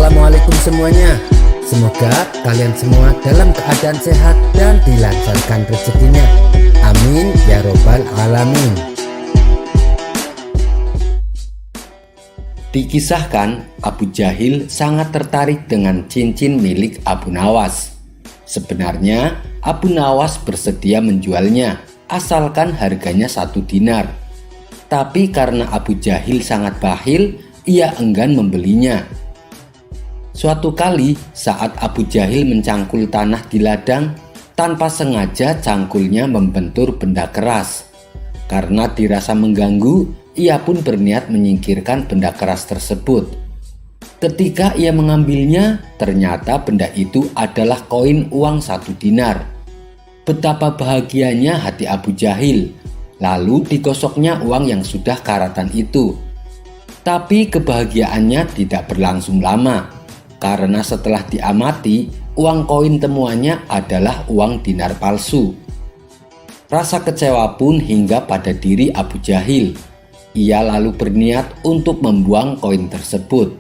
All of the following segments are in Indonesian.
Assalamualaikum semuanya. Semoga kalian semua dalam keadaan sehat dan dilancarkan rezekinya. Amin ya robbal alamin. Dikisahkan Abu Jahil sangat tertarik dengan cincin milik Abu Nawas. Sebenarnya Abu Nawas bersedia menjualnya asalkan harganya 1 dinar. Tapi karena Abu Jahil sangat bakhil, ia enggan membelinya. Suatu kali saat Abu Jahil mencangkul tanah di ladang, tanpa sengaja cangkulnya membentur benda keras. Karena dirasa mengganggu, ia pun berniat menyingkirkan benda keras tersebut. Ketika ia mengambilnya, ternyata benda itu adalah koin uang 1 dinar. Betapa bahagianya hati Abu Jahil. Lalu digosoknya uang yang sudah karatan itu. Tapi kebahagiaannya tidak berlangsung lama. Karena setelah diamati, uang koin temuannya adalah uang dinar palsu. Rasa kecewa pun hingga pada diri Abu Jahil. Ia lalu berniat untuk membuang koin tersebut.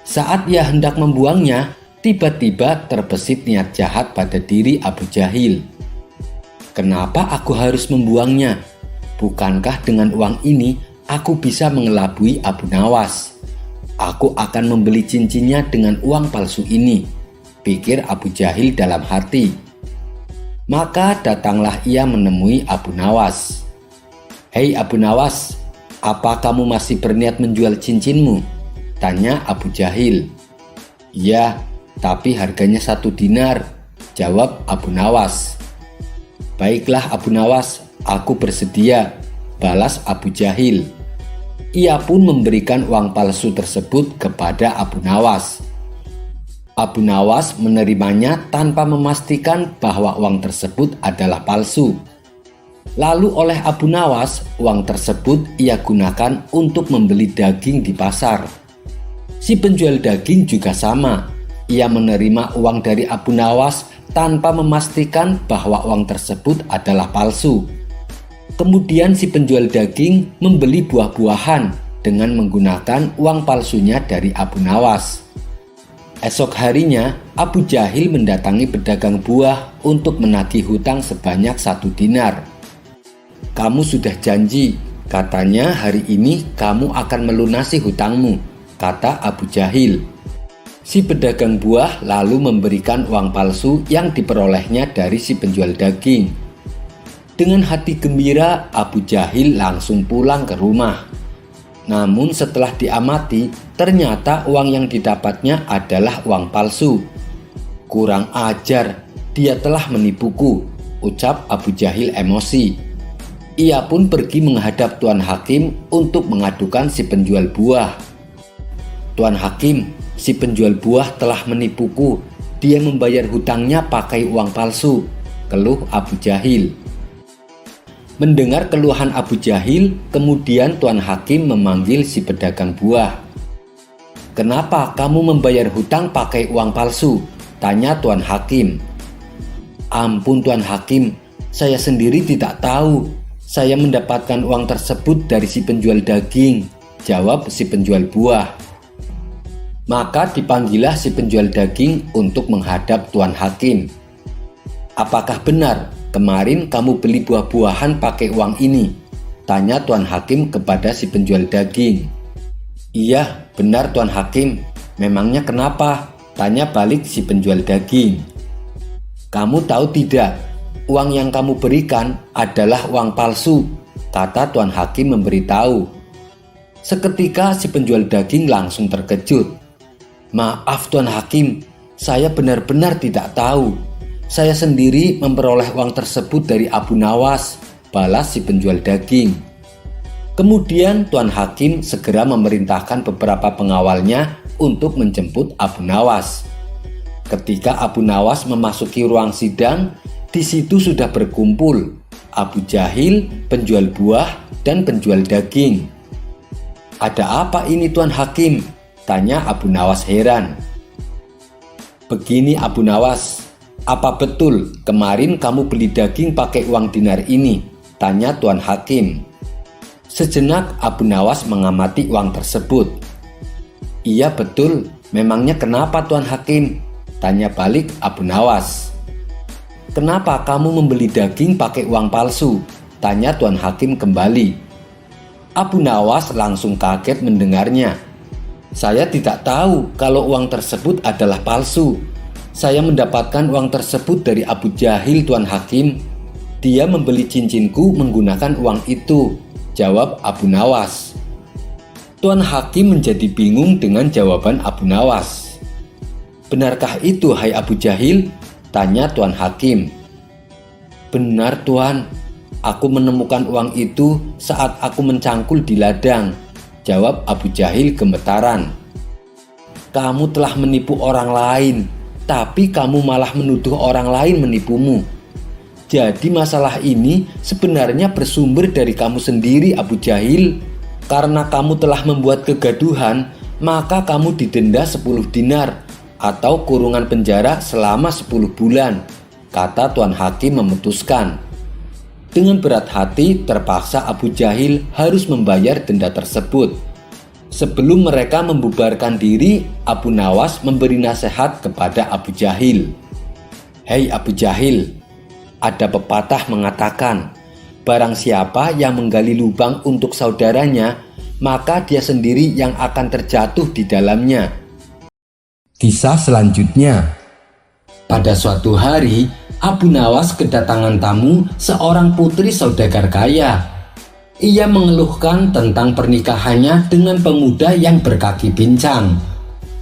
Saat ia hendak membuangnya, tiba-tiba terbesit niat jahat pada diri Abu Jahil. Kenapa aku harus membuangnya? Bukankah dengan uang ini aku bisa mengelabui Abu Nawas? Aku akan membeli cincinnya dengan uang palsu ini, pikir Abu Jahil dalam hati. Maka datanglah ia menemui Abu Nawas. Hei Abu Nawas, apa kamu masih berniat menjual cincinmu? Tanya Abu Jahil. Iya, tapi harganya 1 dinar, jawab Abu Nawas. Baiklah Abu Nawas, aku bersedia, balas Abu Jahil. Ia pun memberikan uang palsu tersebut kepada Abu Nawas. Abu Nawas menerimanya tanpa memastikan bahwa uang tersebut adalah palsu. Lalu oleh Abu Nawas, uang tersebut ia gunakan untuk membeli daging di pasar. Si penjual daging juga sama. Ia menerima uang dari Abu Nawas tanpa memastikan bahwa uang tersebut adalah palsu. Kemudian si penjual daging membeli buah-buahan dengan menggunakan uang palsunya dari Abu Nawas. Esok harinya, Abu Jahil mendatangi pedagang buah untuk menagih hutang sebanyak 1 dinar. Kamu sudah janji, katanya hari ini kamu akan melunasi hutangmu, kata Abu Jahil. Si pedagang buah lalu memberikan uang palsu yang diperolehnya dari si penjual daging. Dengan hati gembira, Abu Jahil langsung pulang ke rumah. Namun setelah diamati, ternyata uang yang didapatnya adalah uang palsu. Kurang ajar, dia telah menipuku, ucap Abu Jahil emosi. Ia pun pergi menghadap Tuan Hakim untuk mengadukan si penjual buah. Tuan Hakim, si penjual buah telah menipuku. Dia membayar hutangnya pakai uang palsu, keluh Abu Jahil. Mendengar keluhan Abu Jahil, kemudian Tuan Hakim memanggil si pedagang buah. Kenapa kamu membayar hutang pakai uang palsu? Tanya Tuan Hakim. Ampun Tuan Hakim, saya sendiri tidak tahu. Saya mendapatkan uang tersebut dari si penjual daging, jawab si penjual buah. Maka dipanggillah si penjual daging untuk menghadap Tuan Hakim. Apakah benar kemarin kamu beli buah-buahan pakai uang ini? Tanya Tuan Hakim kepada si penjual daging. Iya, benar Tuan Hakim. Memangnya kenapa? Tanya balik si penjual daging. Kamu tahu tidak, uang yang kamu berikan adalah uang palsu, kata Tuan Hakim memberitahu. Seketika si penjual daging langsung terkejut. Maaf Tuan Hakim, saya benar-benar tidak tahu. Saya sendiri memperoleh uang tersebut dari Abu Nawas, balas si penjual daging. Kemudian Tuan Hakim segera memerintahkan beberapa pengawalnya untuk menjemput Abu Nawas. Ketika Abu Nawas memasuki ruang sidang, di situ sudah berkumpul Abu Jahil, penjual buah, dan penjual daging. Ada apa ini Tuan Hakim? Tanya Abu Nawas heran. Begini Abu Nawas, apa betul kemarin kamu beli daging pakai uang dinar ini? Tanya Tuan Hakim. Sejenak Abu Nawas mengamati uang tersebut. Iya betul, "Memangnya kenapa Tuan Hakim?" tanya balik Abu Nawas. "Kenapa kamu membeli daging pakai uang palsu?" tanya Tuan Hakim kembali. Abu Nawas langsung kaget mendengarnya. "Saya tidak tahu kalau uang tersebut adalah palsu. Saya mendapatkan uang tersebut dari Abu Jahil, Tuan Hakim. Dia membeli cincinku menggunakan uang itu," jawab Abu Nawas. Tuan Hakim menjadi bingung dengan jawaban Abu Nawas. "Benarkah itu, hai Abu Jahil?" tanya Tuan Hakim. "Benar, Tuan. Aku menemukan uang itu saat aku mencangkul di ladang," jawab Abu Jahil gemetaran. "Kamu telah menipu orang lain, tapi kamu malah menuduh orang lain menipumu. Jadi masalah ini sebenarnya bersumber dari kamu sendiri, Abu Jahil. Karena kamu telah membuat kegaduhan, maka kamu didenda 10 dinar atau kurungan penjara selama 10 bulan, kata Tuan Hakim memutuskan. Dengan berat hati, terpaksa Abu Jahil harus membayar denda tersebut. Sebelum mereka membubarkan diri, Abu Nawas memberi nasihat kepada Abu Jahil. "Hei Abu Jahil, ada pepatah mengatakan, barang siapa yang menggali lubang untuk saudaranya, maka dia sendiri yang akan terjatuh di dalamnya." Kisah selanjutnya. Pada suatu hari, Abu Nawas kedatangan tamu seorang putri saudagar kaya. Ia mengeluhkan tentang pernikahannya dengan pemuda yang berkaki pincang.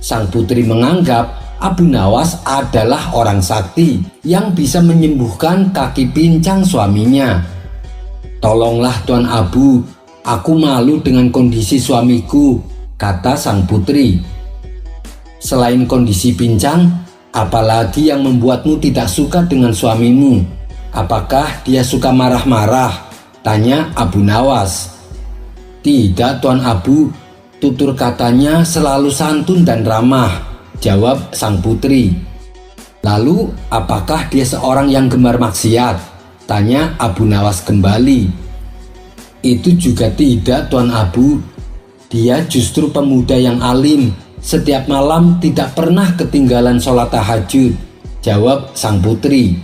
Sang putri menganggap Abu Nawas adalah orang sakti yang bisa menyembuhkan kaki pincang suaminya. "Tolonglah Tuan Abu, aku malu dengan kondisi suamiku," kata sang putri. "Selain kondisi pincang, apalagi yang membuatmu tidak suka dengan suamimu? Apakah dia suka marah-marah?" tanya Abu Nawas. "Tidak Tuan Abu, tutur katanya selalu santun dan ramah," jawab sang putri. "Lalu apakah dia seorang yang gemar maksiat?" tanya Abu Nawas kembali. "Itu juga tidak Tuan Abu. Dia justru pemuda yang alim, setiap malam tidak pernah ketinggalan sholat tahajud," jawab sang putri.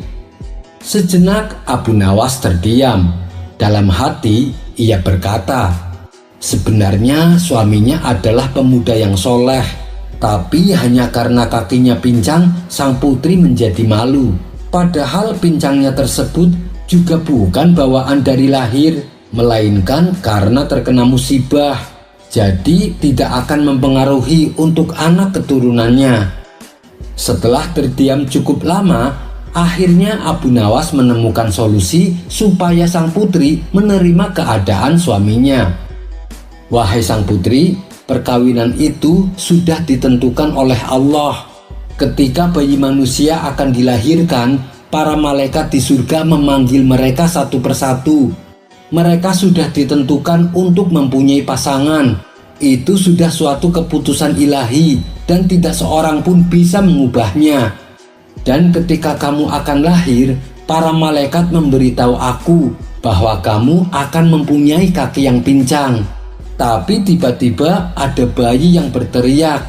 Sejenak Abu Nawas terdiam. Dalam hati ia berkata, sebenarnya suaminya adalah pemuda yang soleh, tapi hanya karena kakinya pincang sang putri menjadi malu. Padahal pincangnya tersebut juga bukan bawaan dari lahir, melainkan karena terkena musibah. Jadi tidak akan mempengaruhi untuk anak keturunannya. Setelah terdiam cukup lama, akhirnya Abu Nawas menemukan solusi supaya sang putri menerima keadaan suaminya. "Wahai sang putri, perkawinan itu sudah ditentukan oleh Allah. Ketika bayi manusia akan dilahirkan, para malaikat di surga memanggil mereka satu persatu. Mereka sudah ditentukan untuk mempunyai pasangan. Itu sudah suatu keputusan ilahi dan tidak seorang pun bisa mengubahnya. Dan ketika kamu akan lahir, para malaikat memberitahu aku bahwa kamu akan mempunyai kaki yang pincang. Tapi tiba-tiba ada bayi yang berteriak,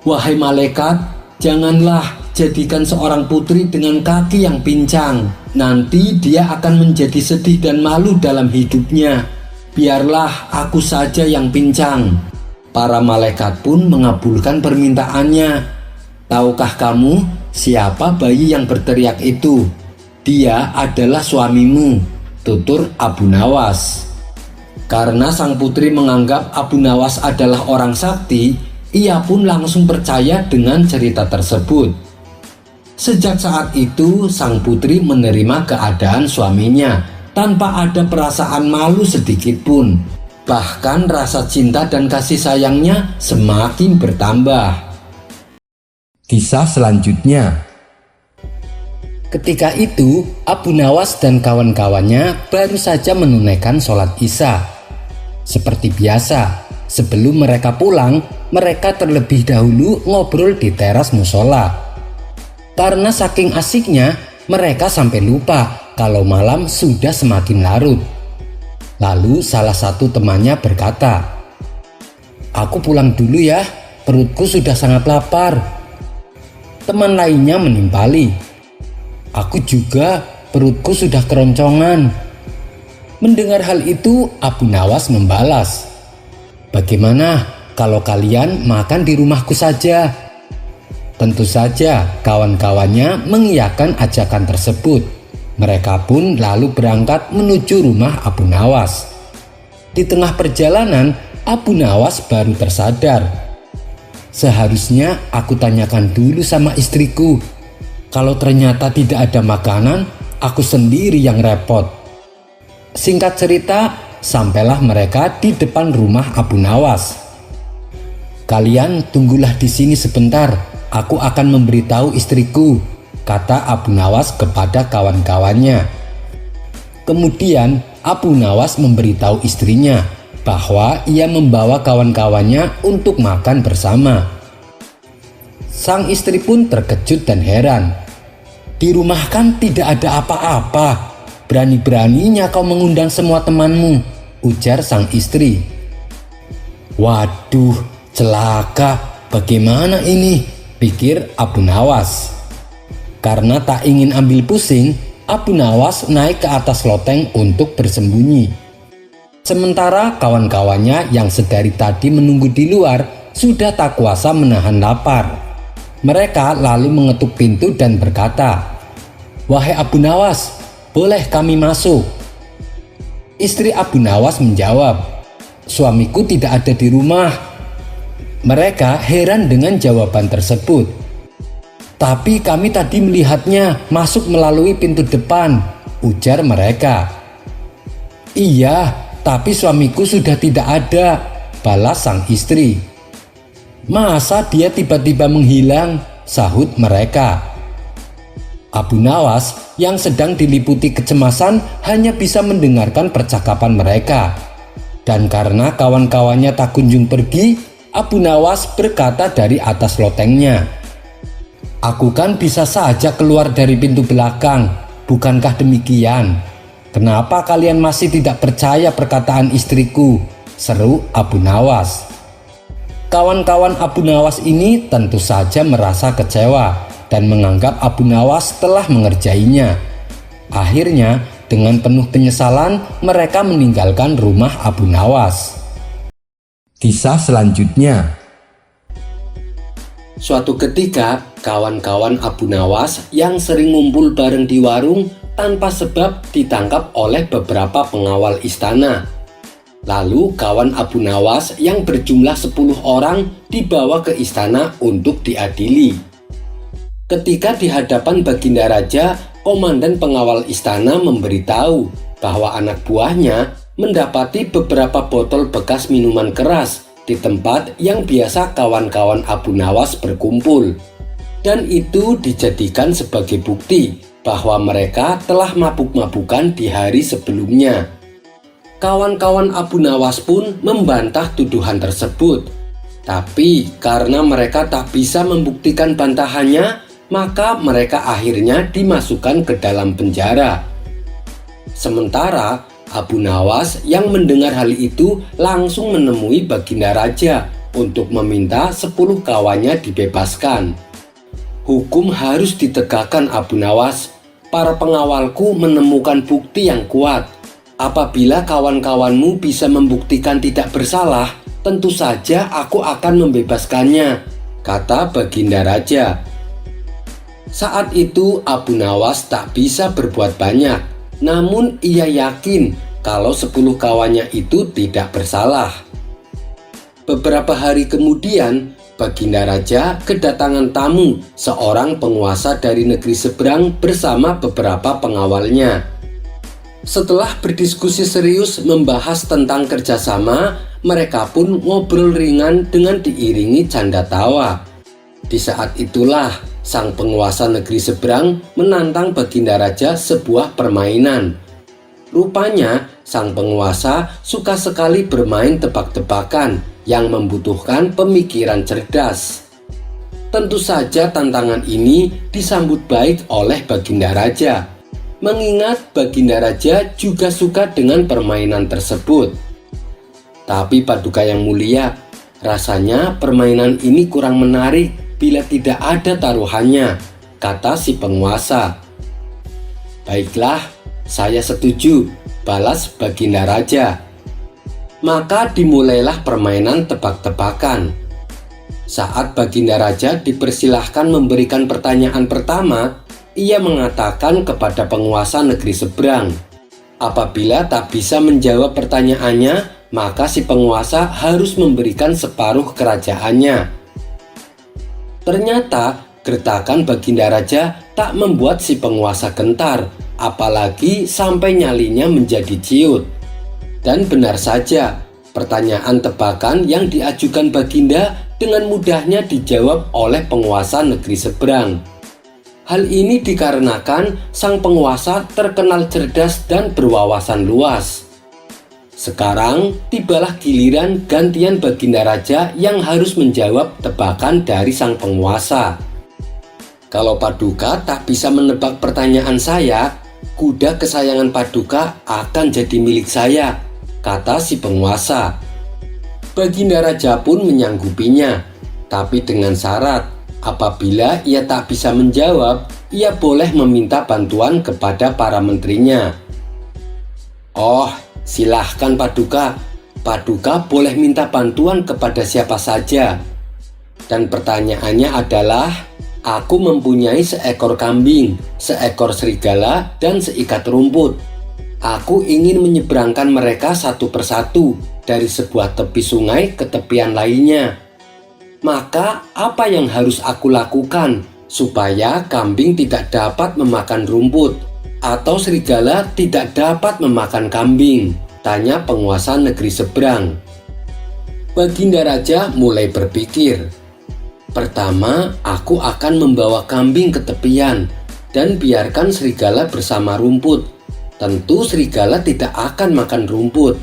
'Wahai malaikat, janganlah jadikan seorang putri dengan kaki yang pincang. Nanti dia akan menjadi sedih dan malu dalam hidupnya. Biarlah aku saja yang pincang.' Para malaikat pun mengabulkan permintaannya. Tahukah kamu siapa bayi yang berteriak itu? Dia adalah suamimu," tutur Abu Nawas. Karena sang putri menganggap Abu Nawas adalah orang sakti, ia pun langsung percaya dengan cerita tersebut. Sejak saat itu, sang putri menerima keadaan suaminya tanpa ada perasaan malu sedikit pun. Bahkan rasa cinta dan kasih sayangnya semakin bertambah. Kisah selanjutnya. Ketika itu, Abu Nawas dan kawan-kawannya baru saja menunaikan sholat Isya. Seperti biasa, sebelum mereka pulang, mereka terlebih dahulu ngobrol di teras musola. Karena saking asiknya, mereka sampai lupa kalau malam sudah semakin larut. Lalu salah satu temannya berkata, "Aku pulang dulu ya, perutku sudah sangat lapar." Teman lainnya menimpali, "Aku juga, perutku sudah keroncongan." Mendengar hal itu, Abu Nawas membalas, "Bagaimana kalau kalian makan di rumahku saja?" Tentu saja kawan-kawannya mengiyakan ajakan tersebut. Mereka pun lalu berangkat menuju rumah Abu Nawas. Di tengah perjalanan, Abu Nawas baru tersadar. "Seharusnya aku tanyakan dulu sama istriku. Kalau ternyata tidak ada makanan, aku sendiri yang repot." Singkat cerita, sampailah mereka di depan rumah Abu Nawas. "Kalian tunggulah di sini sebentar, aku akan memberitahu istriku," kata Abu Nawas kepada kawan-kawannya. Kemudian Abu Nawas memberitahu istrinya bahwa ia membawa kawan-kawannya untuk makan bersama. Sang istri pun terkejut dan heran. "Di rumah kan tidak ada apa-apa. Berani-beraninya kau mengundang semua temanmu," ujar sang istri. "Waduh, celaka, bagaimana ini?" pikir Abu Nawas. Karena tak ingin ambil pusing, Abu Nawas naik ke atas loteng untuk bersembunyi. Sementara kawan-kawannya yang sedari tadi menunggu di luar sudah tak kuasa menahan lapar. Mereka lalu mengetuk pintu dan berkata, "Wahai Abu Nawas, boleh kami masuk?" Istri Abu Nawas menjawab, "Suamiku tidak ada di rumah." Mereka heran dengan jawaban tersebut. "Tapi kami tadi melihatnya masuk melalui pintu depan," ujar mereka. "Iya, tapi suamiku sudah tidak ada," balas sang istri. "Masa dia tiba-tiba menghilang?" sahut mereka. Abu Nawas yang sedang diliputi kecemasan hanya bisa mendengarkan percakapan mereka. Dan karena kawan-kawannya tak kunjung pergi, Abu Nawas berkata dari atas lotengnya, "Aku kan bisa saja keluar dari pintu belakang, bukankah demikian? Kenapa kalian masih tidak percaya perkataan istriku?" seru Abu Nawas. Kawan-kawan Abu Nawas ini tentu saja merasa kecewa dan menganggap Abu Nawas telah mengerjainya. Akhirnya, dengan penuh penyesalan, mereka meninggalkan rumah Abu Nawas. Kisah selanjutnya. Suatu ketika, kawan-kawan Abu Nawas yang sering ngumpul bareng di warung tanpa sebab ditangkap oleh beberapa pengawal istana. Lalu kawan Abu Nawas yang berjumlah 10 orang dibawa ke istana untuk diadili. Ketika di hadapan Baginda Raja, komandan pengawal istana memberitahu bahwa anak buahnya mendapati beberapa botol bekas minuman keras di tempat yang biasa kawan-kawan Abu Nawas berkumpul. Dan itu dijadikan sebagai bukti bahwa mereka telah mabuk-mabukan di hari sebelumnya. Kawan-kawan Abu Nawas pun membantah tuduhan tersebut. Tapi karena mereka tak bisa membuktikan bantahannya, maka mereka akhirnya dimasukkan ke dalam penjara. Sementara Abu Nawas yang mendengar hal itu langsung menemui Baginda Raja untuk meminta 10 kawannya dibebaskan. "Hukum harus ditegakkan, Abu Nawas. Para pengawalku menemukan bukti yang kuat. Apabila kawan-kawanmu bisa membuktikan tidak bersalah, tentu saja aku akan membebaskannya," kata Baginda Raja. Saat itu Abu Nawas tak bisa berbuat banyak, namun ia yakin kalau 10 kawannya itu tidak bersalah. Beberapa hari kemudian, Baginda Raja kedatangan tamu, seorang penguasa dari negeri seberang bersama beberapa pengawalnya. Setelah berdiskusi serius membahas tentang kerjasama, mereka pun ngobrol ringan dengan diiringi canda tawa. Di saat itulah sang penguasa negeri seberang menantang Baginda Raja sebuah permainan. Rupanya sang penguasa suka sekali bermain tebak-tebakan yang membutuhkan pemikiran cerdas. Tentu saja tantangan ini disambut baik oleh Baginda Raja, mengingat Baginda Raja juga suka dengan permainan tersebut. Tapi Paduka yang mulia, Rasanya permainan ini kurang menarik bila tidak ada taruhannya, kata si penguasa. Baiklah, saya setuju, balas Baginda Raja. Maka dimulailah permainan tebak-tebakan. Saat Baginda Raja dipersilahkan memberikan pertanyaan pertama, ia mengatakan kepada penguasa negeri seberang. Apabila tak bisa menjawab pertanyaannya, maka si penguasa harus memberikan separuh kerajaannya. Ternyata gertakan Baginda Raja tak membuat si penguasa gentar, apalagi sampai nyalinya menjadi ciut. Dan benar saja, pertanyaan tebakan yang diajukan Baginda dengan mudahnya dijawab oleh penguasa negeri seberang. Hal ini dikarenakan sang penguasa terkenal cerdas dan berwawasan luas. Sekarang tibalah giliran gantian Baginda Raja yang harus menjawab tebakan dari sang penguasa. Kalau Paduka tak bisa menebak pertanyaan saya, kuda kesayangan Paduka akan jadi milik saya, kata si penguasa. Baginda Raja pun menyanggupinya, tapi dengan syarat. Apabila ia tak bisa menjawab, ia boleh meminta bantuan kepada para menterinya. Oh, silahkan Paduka. Paduka boleh minta bantuan kepada siapa saja. Dan pertanyaannya adalah, aku mempunyai seekor kambing, seekor serigala, dan seikat rumput. Aku ingin menyeberangkan mereka satu persatu dari sebuah tepi sungai ke tepian lainnya. Maka apa yang harus aku lakukan supaya kambing tidak dapat memakan rumput atau serigala tidak dapat memakan kambing? Tanya penguasa negeri seberang. Baginda Raja mulai berpikir. Pertama, aku akan membawa kambing ke tepian dan biarkan serigala bersama rumput. Tentu serigala tidak akan makan rumput.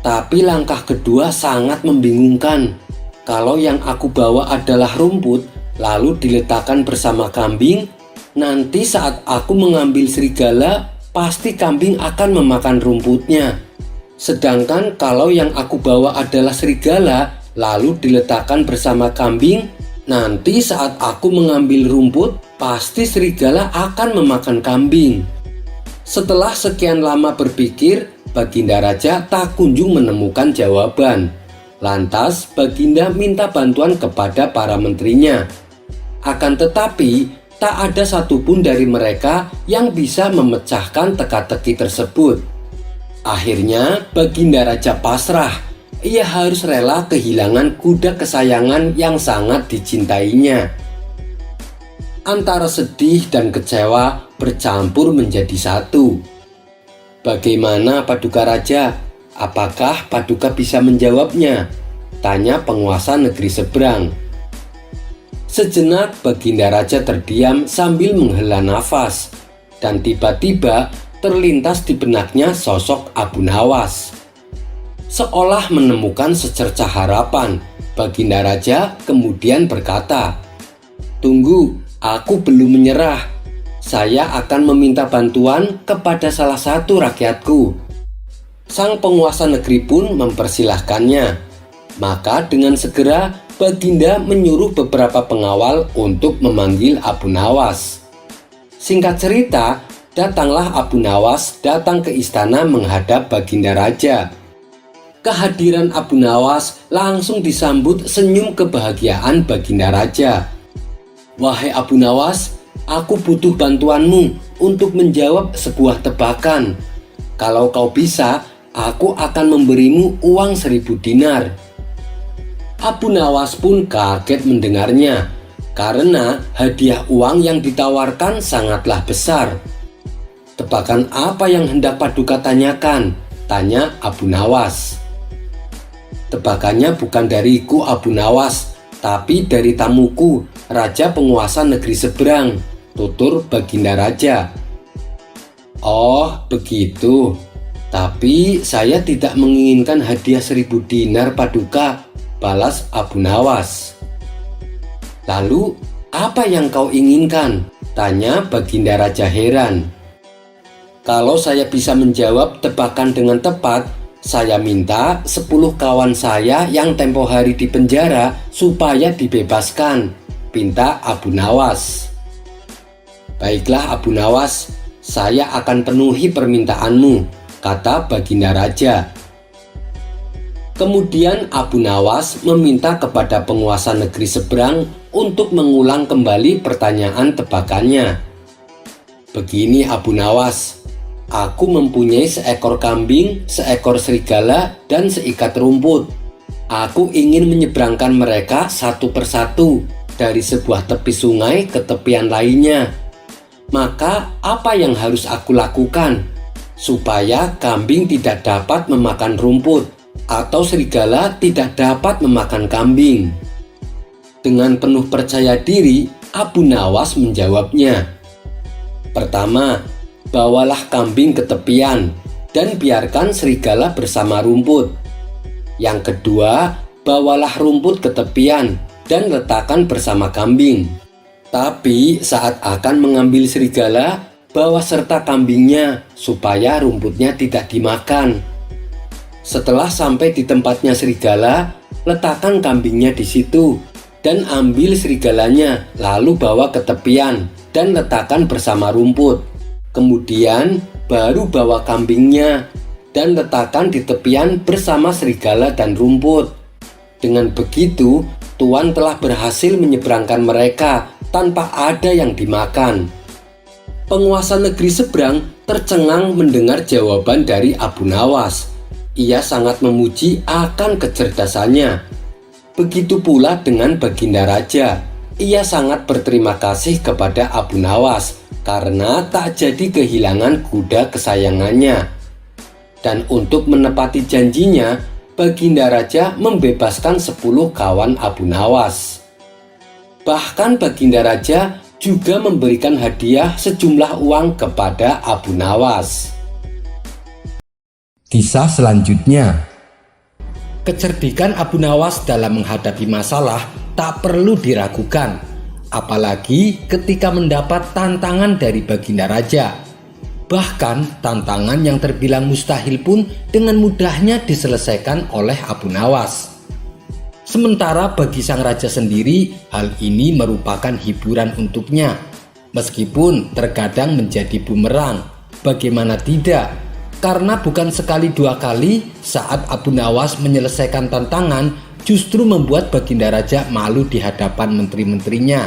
Tapi langkah kedua sangat membingungkan. Kalau yang aku bawa adalah rumput, lalu diletakkan bersama kambing, nanti saat aku mengambil serigala, pasti kambing akan memakan rumputnya. Sedangkan kalau yang aku bawa adalah serigala, lalu diletakkan bersama kambing, nanti saat aku mengambil rumput, pasti serigala akan memakan kambing. Setelah sekian lama berpikir, Baginda Raja tak kunjung menemukan jawaban. Lantas Baginda minta bantuan kepada para menterinya. Akan tetapi tak ada satupun dari mereka yang bisa memecahkan teka-teki tersebut. Akhirnya Baginda Raja pasrah. Ia harus rela kehilangan kuda kesayangan yang sangat dicintainya. Antara sedih dan kecewa bercampur menjadi satu. Bagaimana Paduka Raja? Apakah Paduka bisa menjawabnya? Tanya penguasa negeri seberang. Sejenak Baginda Raja terdiam sambil menghela nafas. Dan tiba-tiba terlintas di benaknya sosok Abu Nawas. Seolah menemukan secercah harapan, Baginda Raja kemudian berkata, "Tunggu, aku belum menyerah. Saya akan meminta bantuan kepada salah satu rakyatku." Sang penguasa negeri pun mempersilahkannya. Maka dengan segera Baginda menyuruh beberapa pengawal untuk memanggil Abu Nawas. Singkat cerita, datanglah Abu Nawas datang ke istana menghadap Baginda Raja. Kehadiran Abu Nawas langsung disambut senyum kebahagiaan Baginda Raja. "Wahai Abu Nawas, aku butuh bantuanmu untuk menjawab sebuah tebakan. Kalau kau bisa, aku akan memberimu uang 1000 dinar. Abu Nawas pun kaget mendengarnya, karena hadiah uang yang ditawarkan sangatlah besar. "Tebakan apa yang hendak Paduka tanyakan?" tanya Abu Nawas. "Tebakannya bukan dariku Abu Nawas, tapi dari tamuku, Raja penguasa negeri seberang," tutur Baginda Raja. "Oh, begitu. Tapi saya tidak menginginkan hadiah 1000 dinar Paduka," balas Abu Nawas. "Lalu apa yang kau inginkan?" tanya Baginda Raja heran. "Kalau saya bisa menjawab tebakan dengan tepat, Saya minta 10 kawan saya yang tempo hari di penjara supaya dibebaskan, pinta Abu Nawas. Baiklah Abu Nawas, saya akan penuhi permintaanmu, kata Baginda Raja. Kemudian Abu Nawas meminta kepada penguasa negeri seberang untuk mengulang kembali pertanyaan tebakannya. Begini Abu Nawas, aku mempunyai seekor kambing, seekor serigala, dan seikat rumput. Aku ingin menyeberangkan mereka satu persatu dari sebuah tepi sungai ke tepian lainnya. Maka apa yang harus aku lakukan supaya kambing tidak dapat memakan rumput atau serigala tidak dapat memakan kambing? Dengan penuh percaya diri, Abu Nawas menjawabnya. Pertama, bawalah kambing ke tepian dan biarkan serigala bersama rumput. Yang kedua, bawalah rumput ke tepian dan letakkan bersama kambing. Tapi saat akan mengambil serigala, bawa serta kambingnya supaya rumputnya tidak dimakan. Setelah sampai di tempatnya serigala, letakkan kambingnya di situ dan ambil serigalanya, lalu bawa ke tepian dan letakkan bersama rumput. Kemudian baru bawa kambingnya dan letakkan di tepian bersama serigala dan rumput. Dengan begitu, Tuan telah berhasil menyeberangkan mereka tanpa ada yang dimakan. Penguasa negeri seberang tercengang mendengar jawaban dari Abu Nawas. Ia sangat memuji akan kecerdasannya. Begitu pula dengan Baginda Raja. Ia sangat berterima kasih kepada Abu Nawas karena tak jadi kehilangan kuda kesayangannya. Dan untuk menepati janjinya, Baginda Raja membebaskan 10 kawan Abu Nawas. Bahkan Baginda Raja juga memberikan hadiah sejumlah uang kepada Abu Nawas. Kisah selanjutnya. Kecerdikan Abu Nawas dalam menghadapi masalah tak perlu diragukan, apalagi ketika mendapat tantangan dari Baginda Raja. Bahkan tantangan yang terbilang mustahil pun dengan mudahnya diselesaikan oleh Abu Nawas. Sementara bagi sang raja sendiri, hal ini merupakan hiburan untuknya. Meskipun terkadang menjadi bumerang, bagaimana tidak? Karena bukan sekali dua kali saat Abu Nawas menyelesaikan tantangan justru membuat Baginda Raja malu di hadapan menteri-menterinya.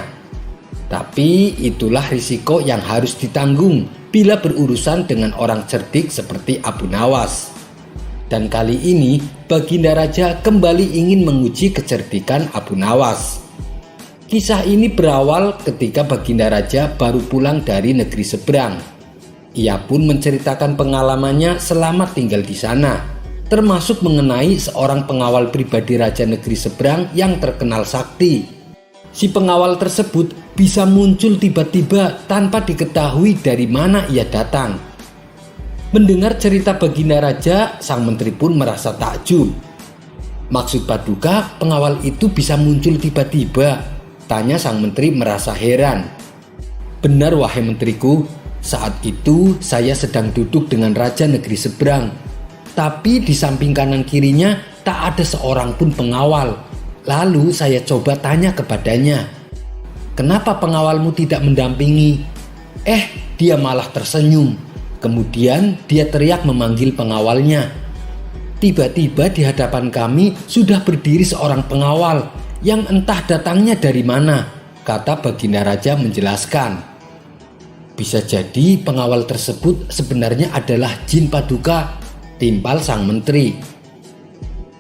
Tapi itulah risiko yang harus ditanggung bila berurusan dengan orang cerdik seperti Abu Nawas. Dan kali ini Baginda Raja kembali ingin menguji kecerdikan Abu Nawas. Kisah ini berawal ketika Baginda Raja baru pulang dari negeri seberang. Ia pun menceritakan pengalamannya selama tinggal di sana, termasuk mengenai seorang pengawal pribadi Raja negeri seberang yang terkenal sakti. Si pengawal tersebut bisa muncul tiba-tiba tanpa diketahui dari mana ia datang. Mendengar cerita Baginda Raja, sang menteri pun merasa takjub. Maksud Paduka, pengawal itu bisa muncul tiba-tiba? Tanya sang menteri merasa heran. Benar wahai menteriku, saat itu saya sedang duduk dengan Raja negeri seberang. Tapi di samping kanan kirinya tak ada seorang pun pengawal. Lalu saya coba tanya kepadanya, "Kenapa pengawalmu tidak mendampingi?" Dia malah tersenyum. Kemudian dia teriak memanggil pengawalnya. Tiba-tiba di hadapan kami sudah berdiri seorang pengawal yang entah datangnya dari mana, kata Baginda Raja menjelaskan. Bisa jadi pengawal tersebut sebenarnya adalah jin Paduka, timpal sang menteri.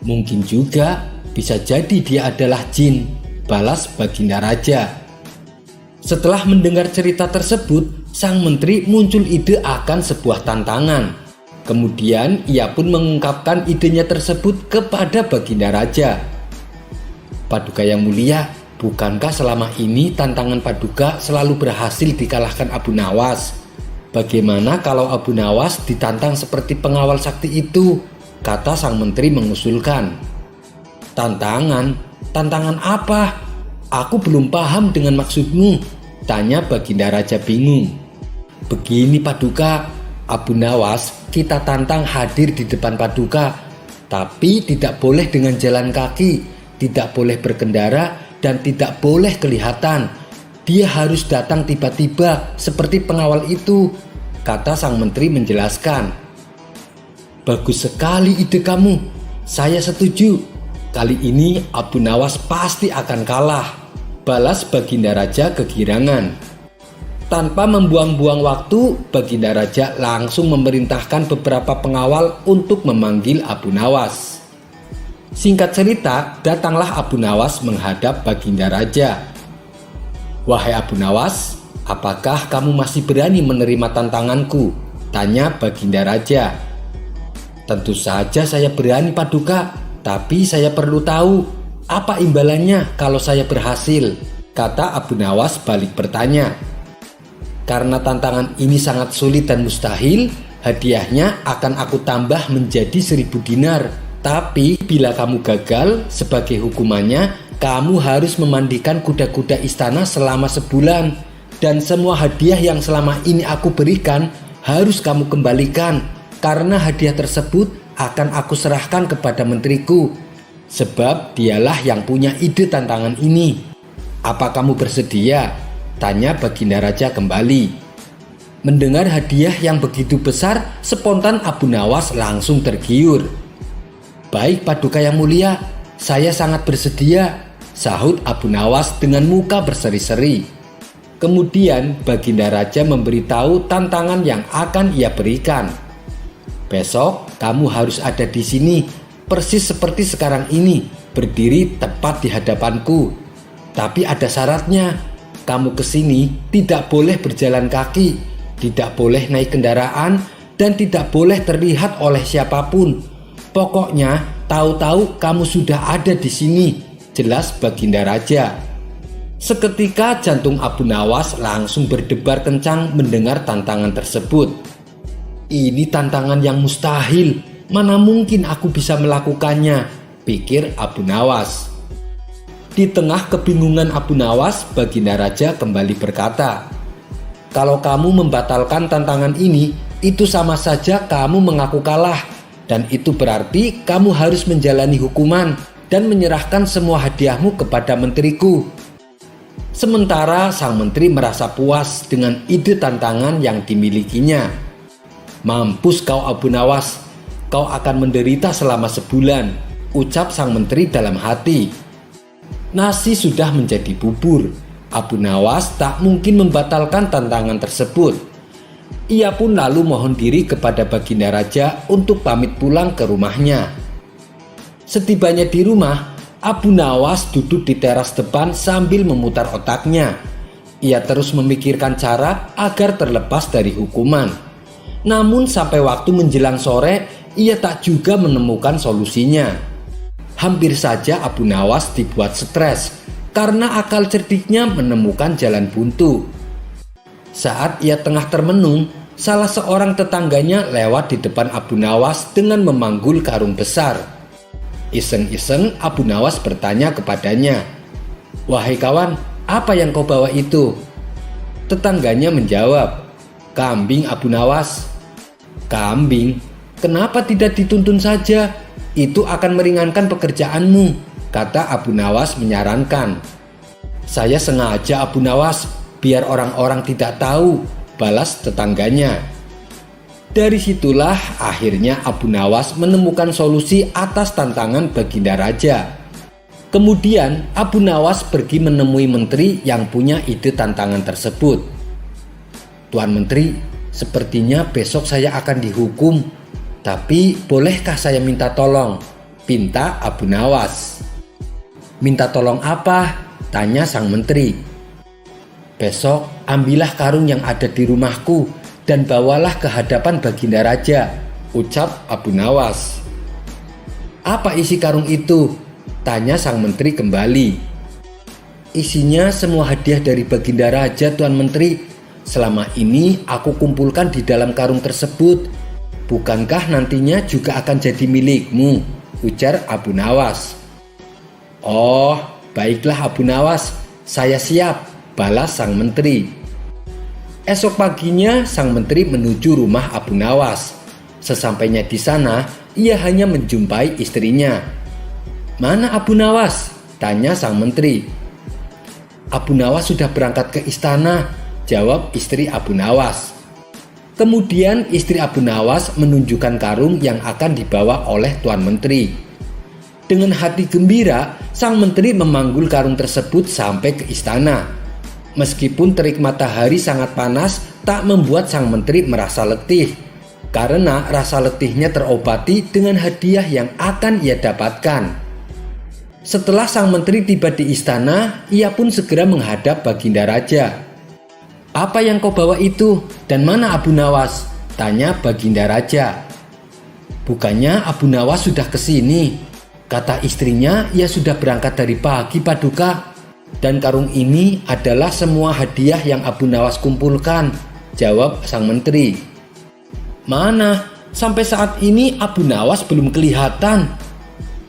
Mungkin juga bisa jadi dia adalah jin, balas Baginda Raja. Setelah mendengar cerita tersebut, sang menteri muncul ide akan sebuah tantangan. Kemudian ia pun mengungkapkan idenya tersebut kepada Baginda Raja. Paduka yang mulia, bukankah selama ini tantangan Paduka selalu berhasil dikalahkan Abu Nawas? Bagaimana kalau Abu Nawas ditantang seperti pengawal sakti itu? Kata sang menteri mengusulkan. Tantangan? Tantangan apa? Aku belum paham dengan maksudmu, tanya Baginda Raja bingung. Begini Paduka, Abu Nawas, kita tantang hadir di depan Paduka, tapi tidak boleh dengan jalan kaki, tidak boleh berkendara, dan tidak boleh kelihatan. Dia harus datang tiba-tiba seperti pengawal itu, kata sang menteri menjelaskan. Bagus sekali ide kamu, saya setuju. Kali ini Abu Nawas pasti akan kalah, balas Baginda Raja kegirangan. Tanpa membuang-buang waktu, Baginda Raja langsung memerintahkan beberapa pengawal untuk memanggil Abu Nawas. Singkat cerita, datanglah Abu Nawas menghadap Baginda Raja. Wahai Abu Nawas, apakah kamu masih berani menerima tantanganku? Tanya Baginda Raja. Tentu saja saya berani Paduka, tapi saya perlu tahu apa imbalannya kalau saya berhasil, kata Abu Nawas balik bertanya. Karena tantangan ini sangat sulit dan mustahil, hadiahnya akan aku tambah menjadi 1000 dinar. Tapi bila kamu gagal, sebagai hukumannya, kamu harus memandikan kuda-kuda istana selama sebulan. Dan semua hadiah yang selama ini aku berikan harus kamu kembalikan. Karena hadiah tersebut akan aku serahkan kepada menteriku. Sebab dialah yang punya ide tantangan ini. Apa kamu bersedia? Tanya Baginda Raja kembali. Mendengar hadiah yang begitu besar, spontan Abu Nawas langsung tergiur. Baik Paduka yang mulia, saya sangat bersedia, sahut Abu Nawas dengan muka berseri-seri. Kemudian Baginda Raja memberitahu tantangan yang akan ia berikan. Besok kamu harus ada di sini, persis seperti sekarang ini, berdiri tepat di hadapanku. Tapi ada syaratnya. Kamu kesini tidak boleh berjalan kaki, tidak boleh naik kendaraan, dan tidak boleh terlihat oleh siapapun. Pokoknya tahu-tahu kamu sudah ada di sini, jelas Baginda Raja. Seketika jantung Abu Nawas langsung berdebar kencang mendengar tantangan tersebut. Ini tantangan yang mustahil, mana mungkin aku bisa melakukannya, pikir Abu Nawas. Di tengah kebingungan Abu Nawas, Baginda Raja kembali berkata, kalau kamu membatalkan tantangan ini, itu sama saja kamu mengaku kalah. Dan itu berarti kamu harus menjalani hukuman dan menyerahkan semua hadiahmu kepada menteriku. Sementara sang menteri merasa puas dengan ide tantangan yang dimilikinya. Mampus kau Abu Nawas, kau akan menderita selama sebulan, ucap sang menteri dalam hati. Nasi sudah menjadi bubur. Abu Nawas tak mungkin membatalkan tantangan tersebut. Ia pun lalu mohon diri kepada Baginda Raja untuk pamit pulang ke rumahnya. Setibanya di rumah, Abu Nawas duduk di teras depan sambil memutar otaknya. Ia terus memikirkan cara agar terlepas dari hukuman. Namun sampai waktu menjelang sore, ia tak juga menemukan solusinya. Hampir saja Abu Nawas dibuat stres karena akal cerdiknya menemukan jalan buntu. Saat ia tengah termenung, salah seorang tetangganya lewat di depan Abu Nawas dengan memanggul karung besar. Iseng-iseng Abu Nawas bertanya kepadanya, "Wahai kawan, apa yang kau bawa itu?" Tetangganya menjawab, "Kambing Abu Nawas." "Kambing? Kenapa tidak dituntun saja? Itu akan meringankan pekerjaanmu," kata Abu Nawas menyarankan. "Saya sengaja Abu Nawas, biar orang-orang tidak tahu," balas tetangganya. Dari situlah akhirnya Abu Nawas menemukan solusi atas tantangan Baginda Raja. Kemudian Abu Nawas pergi menemui menteri yang punya ide tantangan tersebut. "Tuan Menteri, sepertinya besok saya akan dihukum. Tapi bolehkah saya minta tolong?" pinta Abu Nawas. "Minta tolong apa?" tanya sang menteri. "Besok ambillah karung yang ada di rumahku dan bawalah ke hadapan Baginda Raja," ucap Abu Nawas. "Apa isi karung itu?" tanya sang menteri kembali. "Isinya semua hadiah dari Baginda Raja, Tuan Menteri. Selama ini aku kumpulkan di dalam karung tersebut. Bukankah nantinya juga akan jadi milikmu?" ujar Abu Nawas. "Oh, baiklah Abu Nawas, saya siap," balas sang menteri. Esok paginya sang menteri menuju rumah Abu Nawas. Sesampainya di sana, ia hanya menjumpai istrinya. "Mana Abu Nawas?" tanya sang menteri. "Abu Nawas sudah berangkat ke istana," jawab istri Abu Nawas. Kemudian istri Abu Nawas menunjukkan karung yang akan dibawa oleh Tuan Menteri. Dengan hati gembira, sang menteri memanggul karung tersebut sampai ke istana. Meskipun terik matahari sangat panas, tak membuat sang menteri merasa letih, karena rasa letihnya terobati dengan hadiah yang akan ia dapatkan. Setelah sang menteri tiba di istana, ia pun segera menghadap Baginda Raja. "Apa yang kau bawa itu? Dan mana Abu Nawas?" tanya Baginda Raja. "Bukannya Abu Nawas sudah kesini? Kata istrinya, ia sudah berangkat dari pagi, Paduka. Dan karung ini adalah semua hadiah yang Abu Nawas kumpulkan," jawab sang menteri. "Mana? Sampai saat ini Abu Nawas belum kelihatan."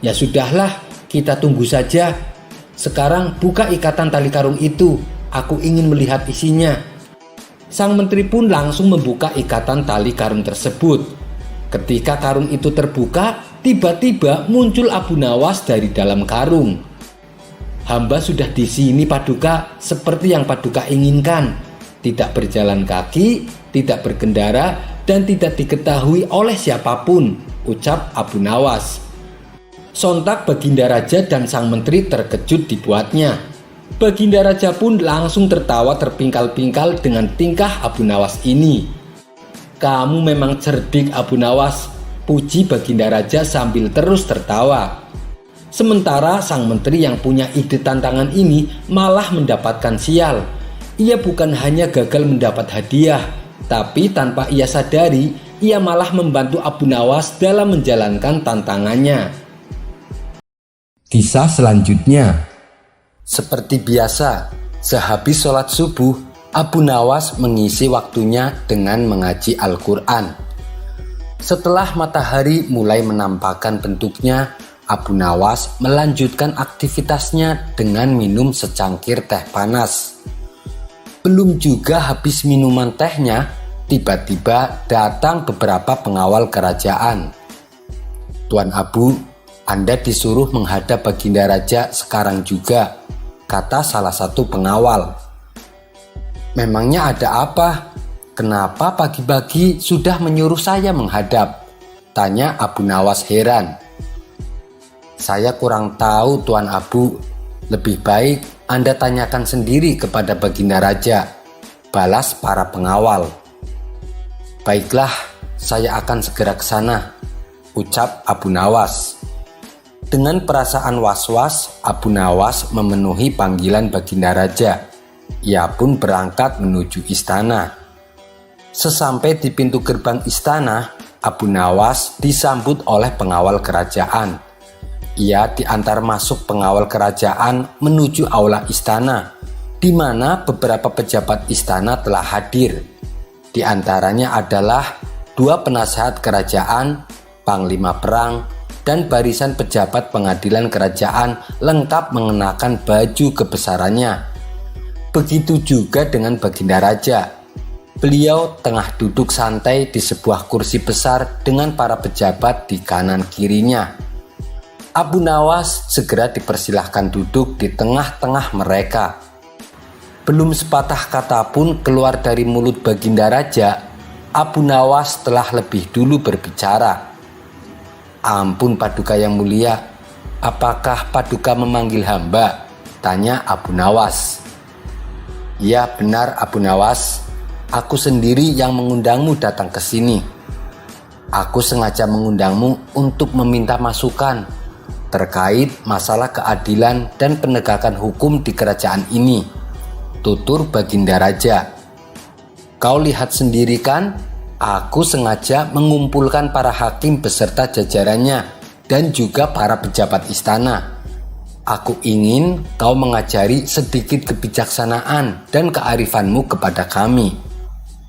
"Ya sudahlah, kita tunggu saja. Sekarang buka ikatan tali karung itu, aku ingin melihat isinya." Sang menteri pun langsung membuka ikatan tali karung tersebut. Ketika karung itu terbuka, tiba-tiba muncul Abu Nawas dari dalam karung. "Hamba sudah di sini, Paduka, seperti yang Paduka inginkan. Tidak berjalan kaki, tidak berkendara, dan tidak diketahui oleh siapapun," ucap Abu Nawas. Sontak Baginda Raja dan sang menteri terkejut dibuatnya. Baginda Raja pun langsung tertawa terpingkal-pingkal dengan tingkah Abu Nawas ini. "Kamu memang cerdik, Abu Nawas," puji Baginda Raja sambil terus tertawa. Sementara sang menteri yang punya ide tantangan ini malah mendapatkan sial. Ia bukan hanya gagal mendapat hadiah, tapi tanpa ia sadari, ia malah membantu Abu Nawas dalam menjalankan tantangannya. Kisah selanjutnya. Seperti biasa, sehabis sholat subuh, Abu Nawas mengisi waktunya dengan mengaji Al-Quran. Setelah matahari mulai menampakkan bentuknya, Abu Nawas melanjutkan aktivitasnya dengan minum secangkir teh panas. Belum juga habis minuman tehnya, tiba-tiba datang beberapa pengawal kerajaan. "Tuan Abu, Anda disuruh menghadap Baginda Raja sekarang juga," kata salah satu pengawal. "Memangnya ada apa? Kenapa pagi-pagi sudah menyuruh saya menghadap?" tanya Abu Nawas heran. "Saya kurang tahu, Tuan Abu. Lebih baik Anda tanyakan sendiri kepada Baginda Raja," balas para pengawal. "Baiklah, saya akan segera ke sana," ucap Abu Nawas. Dengan perasaan was-was, Abu Nawas memenuhi panggilan Baginda Raja. Ia pun berangkat menuju istana. Sesampai di pintu gerbang istana, Abu Nawas disambut oleh pengawal kerajaan. Ia diantar masuk pengawal kerajaan menuju aula istana, di mana beberapa pejabat istana telah hadir. Di antaranya adalah 2 penasehat kerajaan, panglima perang, dan barisan pejabat pengadilan kerajaan lengkap mengenakan baju kebesarannya. Begitu juga dengan Baginda Raja. Beliau tengah duduk santai di sebuah kursi besar dengan para pejabat di kanan kirinya. Abu Nawas segera dipersilahkan duduk di tengah-tengah mereka. Belum sepatah kata pun keluar dari mulut Baginda Raja, Abu Nawas telah lebih dulu berbicara. "Ampun Paduka yang mulia, apakah Paduka memanggil hamba?" tanya Abu Nawas. "Ya benar Abu Nawas, aku sendiri yang mengundangmu datang ke sini. Aku sengaja mengundangmu untuk meminta masukan terkait masalah keadilan dan penegakan hukum di kerajaan ini," tutur Baginda Raja. "Kau lihat sendiri kan, aku sengaja mengumpulkan para hakim beserta jajarannya dan juga para pejabat istana. Aku ingin kau mengajari sedikit kebijaksanaan dan kearifanmu kepada kami.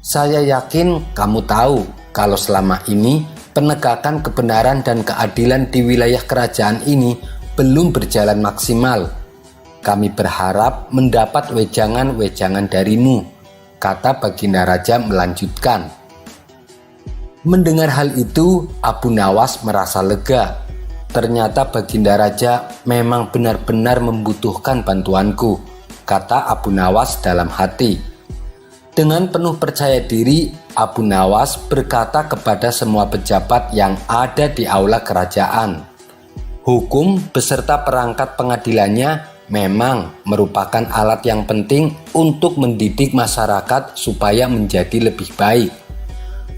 Saya yakin kamu tahu kalau selama ini penegakan kebenaran dan keadilan di wilayah kerajaan ini belum berjalan maksimal. Kami berharap mendapat wejangan-wejangan darimu," kata Baginda Raja melanjutkan. Mendengar hal itu, Abu Nawas merasa lega. Ternyata Baginda Raja memang benar-benar membutuhkan bantuanku, kata Abu Nawas dalam hati. Dengan penuh percaya diri, Abu Nawas berkata kepada semua pejabat yang ada di aula kerajaan. Hukum beserta perangkat pengadilannya memang merupakan alat yang penting untuk mendidik masyarakat supaya menjadi lebih baik.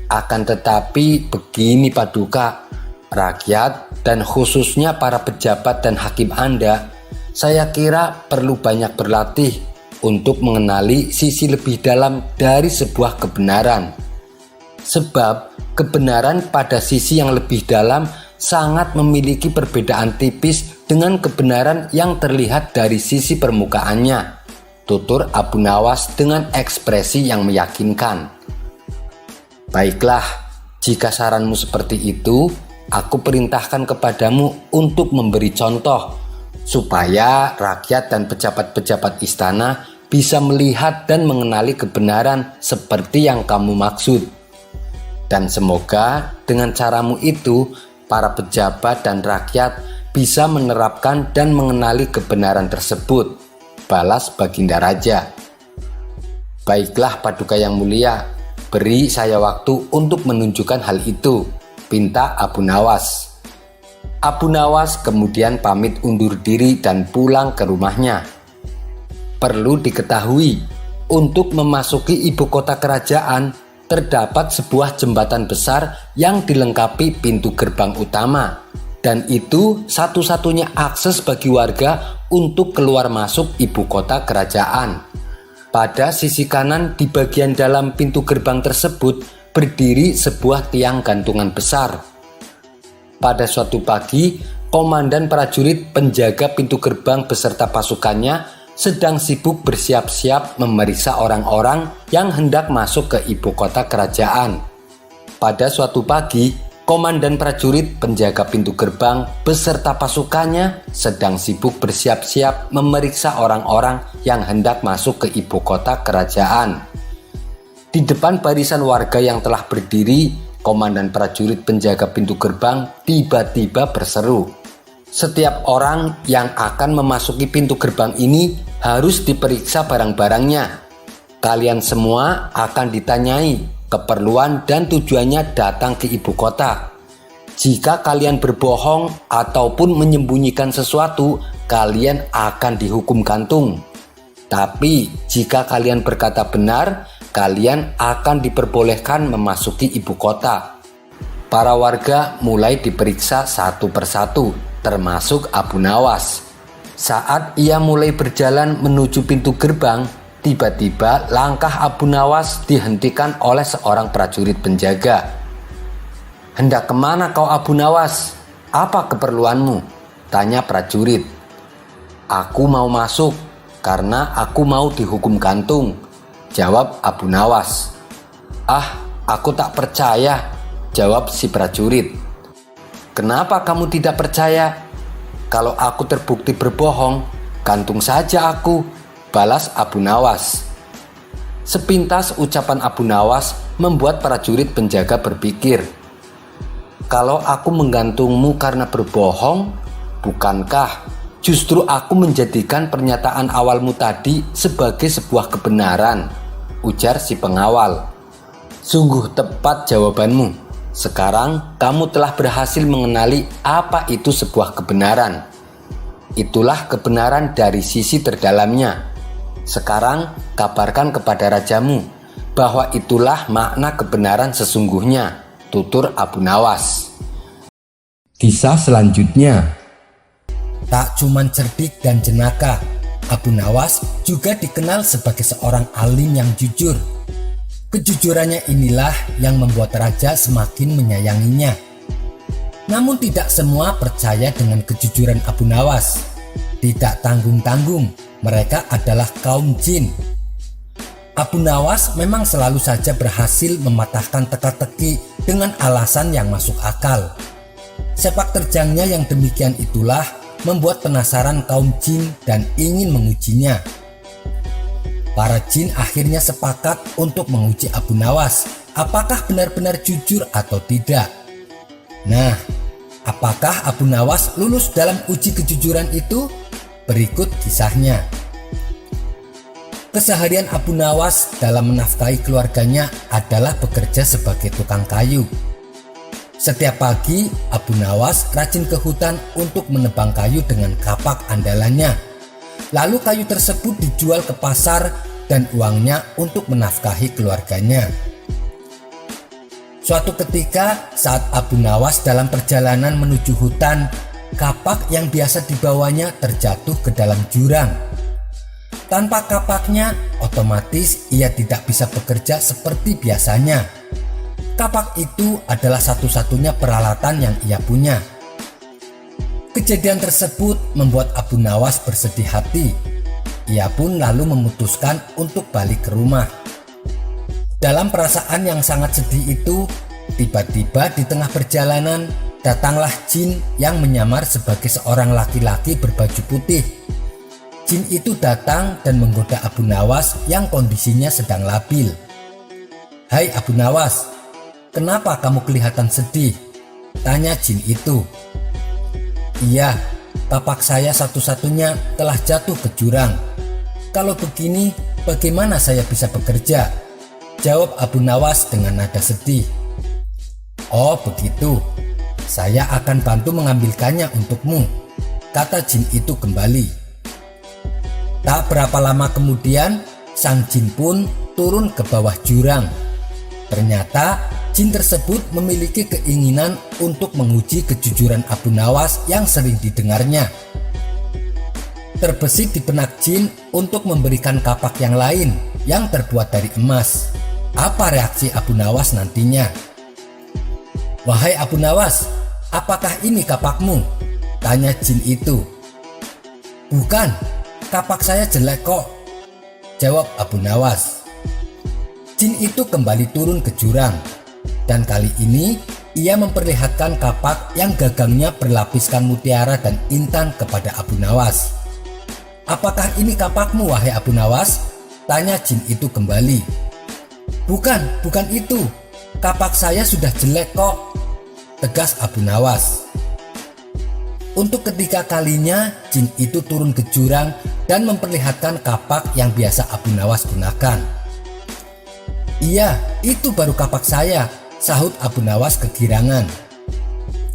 Akan tetapi begini Paduka, rakyat dan khususnya para pejabat dan hakim Anda, saya kira perlu banyak berlatih untuk mengenali sisi lebih dalam dari sebuah kebenaran. Sebab kebenaran pada sisi yang lebih dalam sangat memiliki perbedaan tipis dengan kebenaran yang terlihat dari sisi permukaannya, tutur Abu Nawas dengan ekspresi yang meyakinkan. Baiklah, jika saranmu seperti itu, aku perintahkan kepadamu untuk memberi contoh, supaya rakyat dan pejabat-pejabat istana bisa melihat dan mengenali kebenaran seperti yang kamu maksud. Dan semoga dengan caramu itu, para pejabat dan rakyat bisa menerapkan dan mengenali kebenaran tersebut, balas Baginda Raja. Baiklah Paduka yang mulia, beri saya waktu untuk menunjukkan hal itu, pinta Abu Nawas. Abu Nawas kemudian pamit undur diri dan pulang ke rumahnya. Perlu diketahui, untuk memasuki ibu kota kerajaan, terdapat sebuah jembatan besar yang dilengkapi pintu gerbang utama, dan itu satu-satunya akses bagi warga untuk keluar masuk ibu kota kerajaan. Pada sisi kanan di bagian dalam pintu gerbang tersebut berdiri sebuah tiang gantungan besar. Pada suatu pagi, komandan prajurit penjaga pintu gerbang beserta pasukannya sedang sibuk bersiap-siap memeriksa orang-orang yang hendak masuk ke ibu kota kerajaan. Pada suatu pagi, komandan prajurit penjaga pintu gerbang beserta pasukannya sedang sibuk bersiap-siap memeriksa orang-orang yang hendak masuk ke ibu kota kerajaan. Di depan barisan warga yang telah berdiri, komandan prajurit penjaga pintu gerbang tiba-tiba berseru, "Setiap orang yang akan memasuki pintu gerbang ini harus diperiksa barang-barangnya. Kalian semua akan ditanyai keperluan dan tujuannya datang ke ibu kota. Jika kalian berbohong ataupun menyembunyikan sesuatu, kalian akan dihukum gantung. Tapi jika kalian berkata benar, kalian akan diperbolehkan memasuki ibu kota." Para warga mulai diperiksa satu persatu, termasuk Abu Nawas. Saat ia mulai berjalan menuju pintu gerbang, tiba-tiba langkah Abu Nawas dihentikan oleh seorang prajurit penjaga. "Hendak kemana kau Abu Nawas? Apa keperluanmu?" tanya prajurit. "Aku mau masuk karena aku mau dihukum gantung," jawab Abu Nawas. "Ah, aku tak percaya," jawab si prajurit. "Kenapa kamu tidak percaya? Kalau aku terbukti berbohong, gantung saja aku," balas Abu Nawas. Sepintas ucapan Abu Nawas membuat prajurit penjaga berpikir, "Kalau aku menggantungmu karena berbohong, bukankah justru aku menjadikan pernyataan awalmu tadi sebagai sebuah kebenaran?" ujar si pengawal. "Sungguh tepat jawabanmu. Sekarang kamu telah berhasil mengenali apa itu sebuah kebenaran. Itulah kebenaran dari sisi terdalamnya. Sekarang kabarkan kepada rajamu bahwa itulah makna kebenaran sesungguhnya," tutur Abu Nawas. Kisah selanjutnya. Tak cuman cerdik dan jenaka, Abu Nawas juga dikenal sebagai seorang alim yang jujur. Kejujurannya inilah yang membuat raja semakin menyayanginya. Namun tidak semua percaya dengan kejujuran Abu Nawas. Tidak tanggung-tanggung, mereka adalah kaum jin. Abu Nawas memang selalu saja berhasil mematahkan teka-teki dengan alasan yang masuk akal. Sepak terjangnya yang demikian itulah membuat penasaran kaum jin dan ingin mengujinya. Para jin akhirnya sepakat untuk menguji Abu Nawas, apakah benar-benar jujur atau tidak. Nah, apakah Abu Nawas lulus dalam uji kejujuran itu? Berikut kisahnya. Keseharian Abu Nawas dalam menafkahi keluarganya adalah bekerja sebagai tukang kayu. Setiap pagi, Abu Nawas rajin ke hutan untuk menebang kayu dengan kapak andalannya. Lalu kayu tersebut dijual ke pasar dan uangnya untuk menafkahi keluarganya. Suatu ketika saat Abu Nawas dalam perjalanan menuju hutan, kapak yang biasa dibawanya terjatuh ke dalam jurang. Tanpa kapaknya, otomatis ia tidak bisa bekerja seperti biasanya. Kapak itu adalah satu-satunya peralatan yang ia punya. Kejadian tersebut membuat Abu Nawas bersedih hati. Ia pun lalu memutuskan untuk balik ke rumah. Dalam perasaan yang sangat sedih itu, tiba-tiba di tengah perjalanan datanglah jin yang menyamar sebagai seorang laki-laki berbaju putih. Jin itu datang dan menggoda Abu Nawas yang kondisinya sedang labil. "Hai Abu Nawas, kenapa kamu kelihatan sedih?" tanya jin itu. "Iya, kapak saya satu-satunya telah jatuh ke jurang. Kalau begini, bagaimana saya bisa bekerja?" jawab Abu Nawas dengan nada sedih. "Oh begitu, saya akan bantu mengambilkannya untukmu," kata jin itu kembali. Tak berapa lama kemudian, sang jin pun turun ke bawah jurang. Ternyata jin tersebut memiliki keinginan untuk menguji kejujuran Abu Nawas yang sering didengarnya. Terbesit di benak jin untuk memberikan kapak yang lain yang terbuat dari emas. Apa reaksi Abu Nawas nantinya? "Wahai Abu Nawas, apakah ini kapakmu?" tanya jin itu. "Bukan, kapak saya jelek kok," jawab Abu Nawas. Jin itu kembali turun ke jurang, dan kali ini ia memperlihatkan kapak yang gagangnya berlapiskan mutiara dan intan kepada Abu Nawas. "Apakah ini kapakmu, wahai Abu Nawas?" tanya jin itu kembali. Bukan itu, kapak saya sudah jelek kok," tegas Abu Nawas. Untuk ketiga kalinya, jin itu turun ke jurang dan memperlihatkan kapak yang biasa Abu Nawas gunakan. "Iya, itu baru kapak saya," sahut Abu Nawas kegirangan.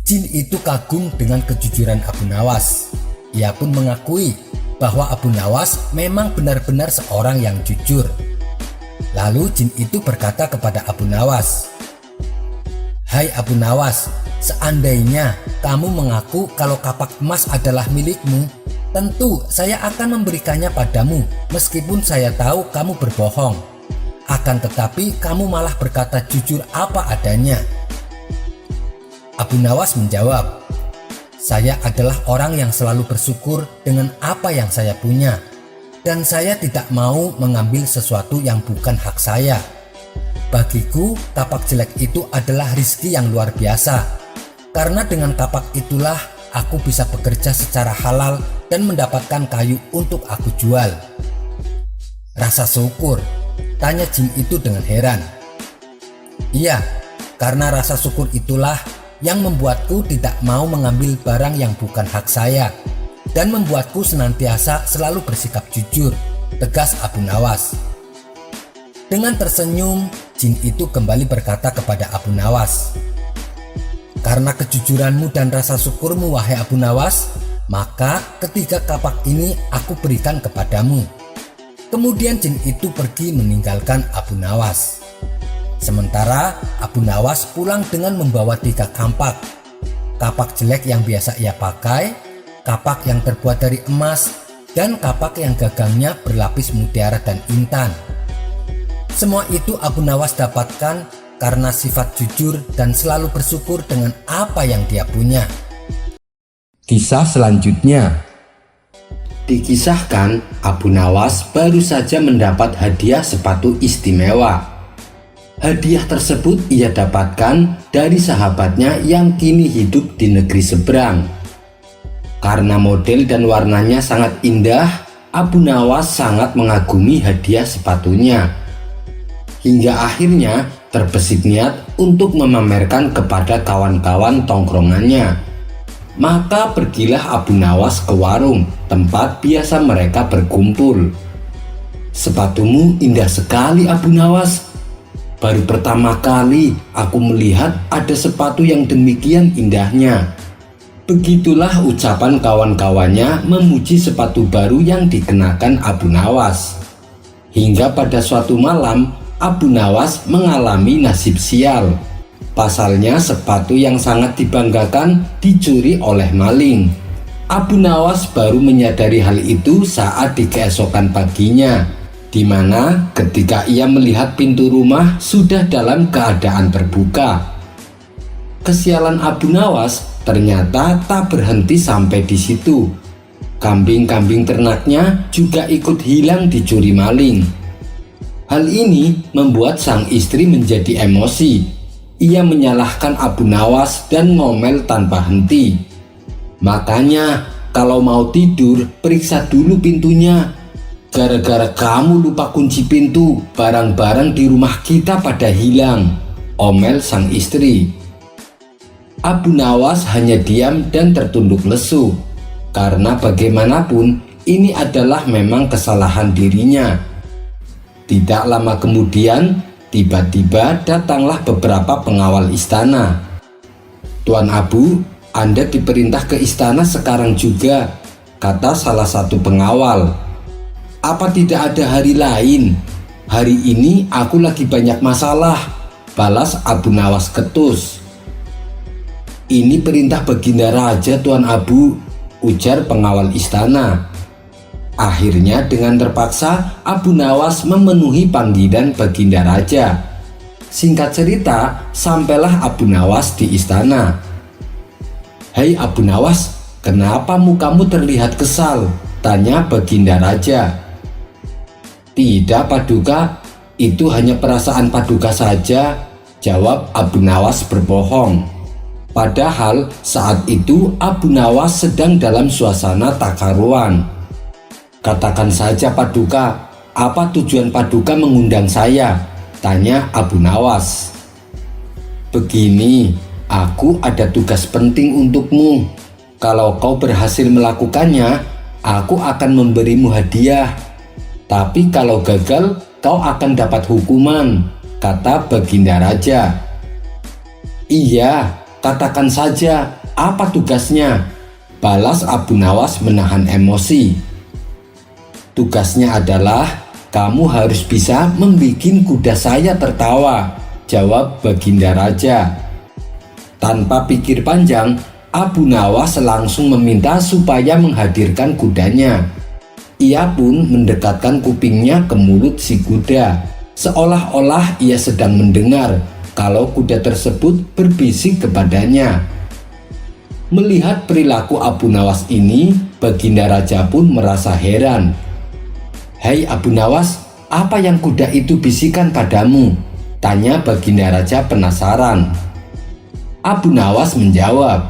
Jin itu kagum dengan kejujuran Abu Nawas. Ia pun mengakui bahwa Abu Nawas memang benar-benar seorang yang jujur. Lalu jin itu berkata kepada Abu Nawas, "Hai Abu Nawas, seandainya kamu mengaku kalau kapak emas adalah milikmu, tentu saya akan memberikannya padamu meskipun saya tahu kamu berbohong. Akan tetapi kamu malah berkata jujur apa adanya." Abu Nawas menjawab, "Saya adalah orang yang selalu bersyukur dengan apa yang saya punya, dan saya tidak mau mengambil sesuatu yang bukan hak saya. Bagiku, kapak jelek itu adalah rizki yang luar biasa, karena dengan kapak itulah aku bisa bekerja secara halal dan mendapatkan kayu untuk aku jual." "Rasa syukur?" tanya jin itu dengan heran. "Iya, karena rasa syukur itulah yang membuatku tidak mau mengambil barang yang bukan hak saya dan membuatku senantiasa selalu bersikap jujur," tegas Abu Nawas. Dengan tersenyum, jin itu kembali berkata kepada Abu Nawas, "Karena kejujuranmu dan rasa syukurmu, wahai Abu Nawas, maka ketiga kapak ini aku berikan kepadamu." Kemudian jin itu pergi meninggalkan Abu Nawas. Sementara Abu Nawas pulang dengan membawa 3 kampak. Kapak jelek yang biasa ia pakai, kapak yang terbuat dari emas, dan kapak yang gagangnya berlapis mutiara dan intan. Semua itu Abu Nawas dapatkan karena sifat jujur dan selalu bersyukur dengan apa yang dia punya. Kisah selanjutnya. Dikisahkan Abu Nawas baru saja mendapat hadiah sepatu istimewa. Hadiah tersebut ia dapatkan dari sahabatnya yang kini hidup di negeri seberang. Karena model dan warnanya sangat indah, Abu Nawas sangat mengagumi hadiah sepatunya. Hingga akhirnya terbesit niat untuk memamerkan kepada kawan-kawan tongkrongannya. Maka pergilah Abu Nawas ke warung tempat biasa mereka berkumpul. "Sepatumu indah sekali, Abu Nawas. Baru pertama kali aku melihat ada sepatu yang demikian indahnya." Begitulah ucapan kawan-kawannya memuji sepatu baru yang dikenakan Abu Nawas. Hingga pada suatu malam Abu Nawas mengalami nasib sial. Pasalnya sepatu yang sangat dibanggakan dicuri oleh maling. Abu Nawas baru menyadari hal itu saat di keesokan paginya, di mana ketika ia melihat pintu rumah sudah dalam keadaan terbuka. Kesialan Abu Nawas ternyata tak berhenti sampai di situ. Kambing-kambing ternaknya juga ikut hilang dicuri maling. Hal ini membuat sang istri menjadi emosi. Ia menyalahkan Abu Nawas dan ngomel tanpa henti. "Makanya kalau mau tidur periksa dulu pintunya. Gara-gara kamu lupa kunci pintu, barang-barang di rumah kita pada hilang," omel sang istri. Abu Nawas hanya diam dan tertunduk lesu, karena bagaimanapun ini adalah memang kesalahan dirinya. Tidak lama kemudian, tiba-tiba datanglah beberapa pengawal istana. "Tuan Abu, Anda diperintah ke istana sekarang juga," kata salah satu pengawal. "Apa tidak ada hari lain? Hari ini aku lagi banyak masalah," balas Abu Nawas ketus. "Ini perintah Baginda Raja, Tuan Abu," ujar pengawal istana. Akhirnya dengan terpaksa Abu Nawas memenuhi panggilan Baginda Raja. Singkat cerita, sampailah Abu Nawas di istana. "Hai Abu Nawas, kenapa mukamu terlihat kesal?" tanya Baginda Raja. "Tidak Paduka, itu hanya perasaan Paduka saja," jawab Abu Nawas berbohong. Padahal saat itu Abu Nawas sedang dalam suasana tak karuan. "Katakan saja Paduka, apa tujuan Paduka mengundang saya?" tanya Abu Nawas. "Begini, aku ada tugas penting untukmu. Kalau kau berhasil melakukannya, aku akan memberimu hadiah. Tapi kalau gagal, kau akan dapat hukuman," kata Baginda Raja. "Iya, katakan saja, apa tugasnya?" balas Abu Nawas menahan emosi. "Tugasnya adalah kamu harus bisa membikin kuda saya tertawa," jawab Baginda Raja. Tanpa pikir panjang, Abu Nawas langsung meminta supaya menghadirkan kudanya. Ia pun mendekatkan kupingnya ke mulut si kuda, seolah-olah ia sedang mendengar kalau kuda tersebut berbisik kepadanya. Melihat perilaku Abu Nawas ini, Baginda Raja pun merasa heran. "Hai Abu Nawas, apa yang kuda itu bisikan padamu?" tanya Baginda Raja penasaran. Abu Nawas menjawab,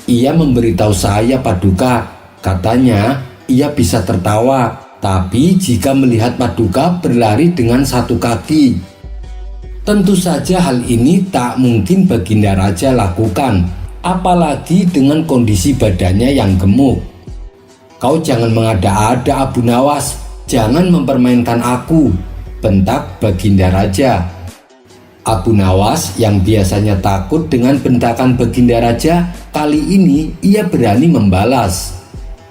"Ia memberitahu saya Paduka, katanya ia bisa tertawa, tapi jika melihat Paduka berlari dengan satu kaki." Tentu saja hal ini tak mungkin Baginda Raja lakukan, apalagi dengan kondisi badannya yang gemuk. "Kau jangan mengada-ada Abu Nawas, jangan mempermainkan aku," bentak Baginda Raja. Abu Nawas yang biasanya takut dengan bentakan Baginda Raja, kali ini ia berani membalas.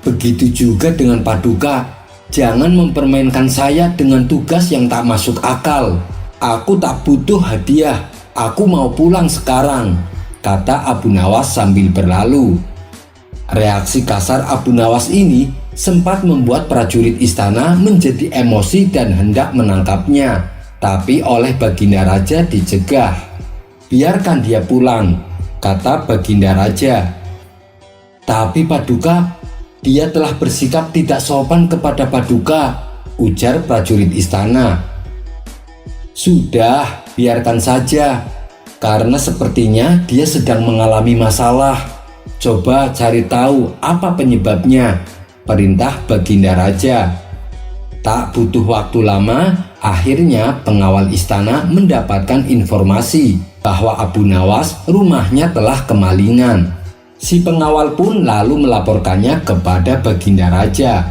"Begitu juga dengan Paduka, jangan mempermainkan saya dengan tugas yang tak masuk akal. Aku tak butuh hadiah, aku mau pulang sekarang," kata Abu Nawas sambil berlalu. Reaksi kasar Abu Nawas ini sempat membuat prajurit istana menjadi emosi dan hendak menangkapnya. Tapi oleh Baginda Raja dicegah. "Biarkan dia pulang," kata Baginda Raja. "Tapi Paduka, dia telah bersikap tidak sopan kepada Paduka," ujar prajurit istana. "Sudah, biarkan saja, karena sepertinya dia sedang mengalami masalah. Coba cari tahu apa penyebabnya," perintah Baginda Raja. Tak butuh waktu lama, akhirnya pengawal istana mendapatkan informasi bahwa Abu Nawas rumahnya telah kemalingan. Si pengawal pun lalu melaporkannya kepada Baginda Raja.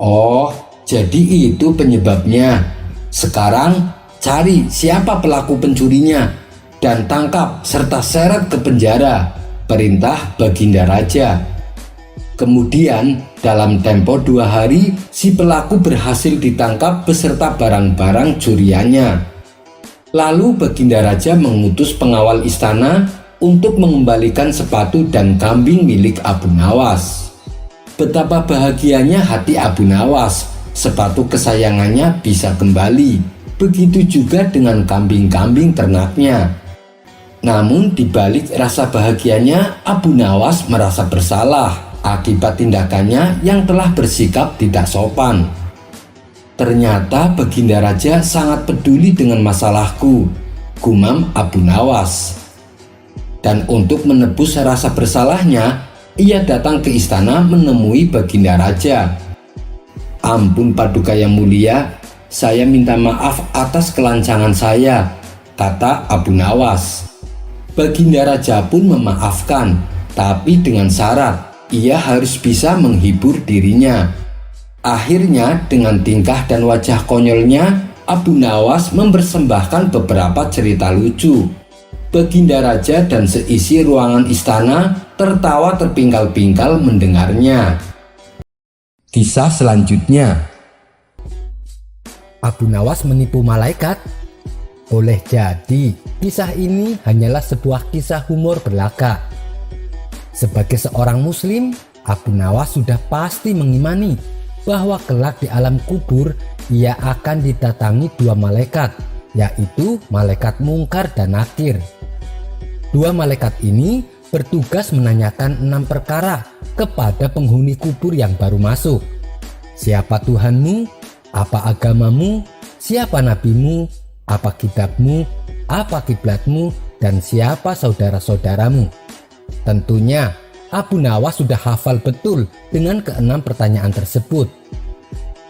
Oh, jadi itu penyebabnya. Sekarang cari siapa pelaku pencurinya dan tangkap serta seret ke penjara, perintah Baginda Raja. Kemudian dalam tempo 2 hari si pelaku berhasil ditangkap beserta barang-barang curiannya. Lalu Baginda Raja mengutus pengawal istana untuk mengembalikan sepatu dan kambing milik Abu Nawas. Betapa bahagianya hati Abu Nawas, sepatu kesayangannya bisa kembali. Begitu juga dengan kambing-kambing ternaknya. Namun di balik rasa bahagianya, Abu Nawas merasa bersalah akibat tindakannya yang telah bersikap tidak sopan. Ternyata Baginda Raja sangat peduli dengan masalahku, gumam Abu Nawas. Dan untuk menebus rasa bersalahnya, ia datang ke istana menemui Baginda Raja. Ampun Paduka yang mulia, saya minta maaf atas kelancangan saya, kata Abu Nawas. Baginda Raja pun memaafkan, tapi dengan syarat ia harus bisa menghibur dirinya. Akhirnya dengan tingkah dan wajah konyolnya, Abu Nawas mempersembahkan beberapa cerita lucu. Baginda Raja dan seisi ruangan istana tertawa terpingkal-pingkal mendengarnya. Kisah selanjutnya. Abu Nawas menipu malaikat? Boleh jadi kisah ini hanyalah sebuah kisah humor belaka. Sebagai seorang muslim, Abu Nawas sudah pasti mengimani bahwa kelak di alam kubur ia akan didatangi 2 malaikat, yaitu malaikat Mungkar dan Nakir. 2 malaikat ini bertugas menanyakan 6 perkara kepada penghuni kubur yang baru masuk. Siapa Tuhanmu? Apa agamamu? Siapa nabimu? Apa kitabmu? Apa kiblatmu? Dan siapa saudara-saudaramu? Tentunya Abu Nawas sudah hafal betul dengan ke-6 pertanyaan tersebut.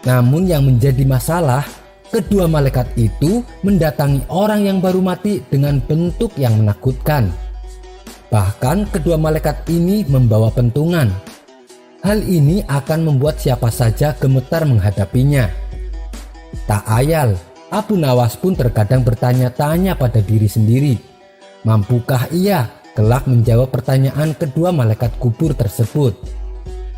Namun yang menjadi masalah, kedua malaikat itu mendatangi orang yang baru mati dengan bentuk yang menakutkan. Bahkan kedua malaikat ini membawa pentungan. Hal ini akan membuat siapa saja gemetar menghadapinya. Tak ayal, Abu Nawas pun terkadang bertanya-tanya pada diri sendiri, mampukah ia kelak menjawab pertanyaan kedua malaikat kubur tersebut?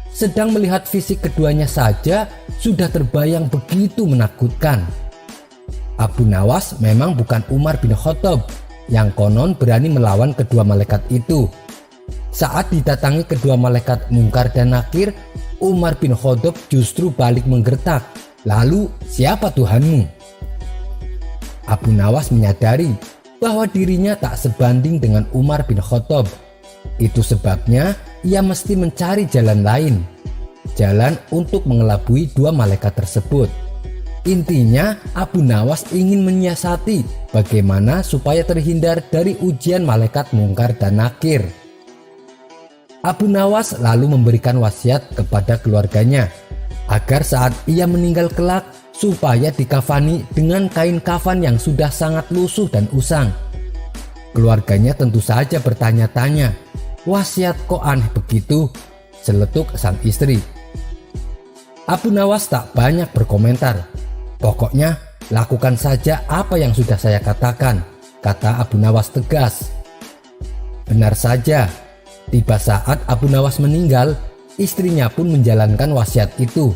Sedang melihat fisik keduanya saja sudah terbayang begitu menakutkan. Abu Nawas memang bukan Umar bin Khattab yang konon berani melawan kedua malaikat itu. Saat didatangi kedua malaikat Mungkar dan Nakir, Umar bin Khattab justru balik menggertak. Lalu, siapa Tuhanmu? Abu Nawas menyadari bahwa dirinya tak sebanding dengan Umar bin Khattab. Itu sebabnya ia mesti mencari jalan lain, jalan untuk mengelabui 2 malaikat tersebut. Intinya Abu Nawas ingin menyiasati bagaimana supaya terhindar dari ujian malaikat Mungkar dan Nakir. Abu Nawas lalu memberikan wasiat kepada keluarganya agar saat ia meninggal kelak supaya dikafani dengan kain kafan yang sudah sangat lusuh dan usang. Keluarganya tentu saja bertanya-tanya, wasiat kok aneh begitu? Seletuk sang istri. Abu Nawas tak banyak berkomentar. Pokoknya lakukan saja apa yang sudah saya katakan, kata Abu Nawas tegas. Benar saja, tiba saat Abu Nawas meninggal, istrinya pun menjalankan wasiat itu.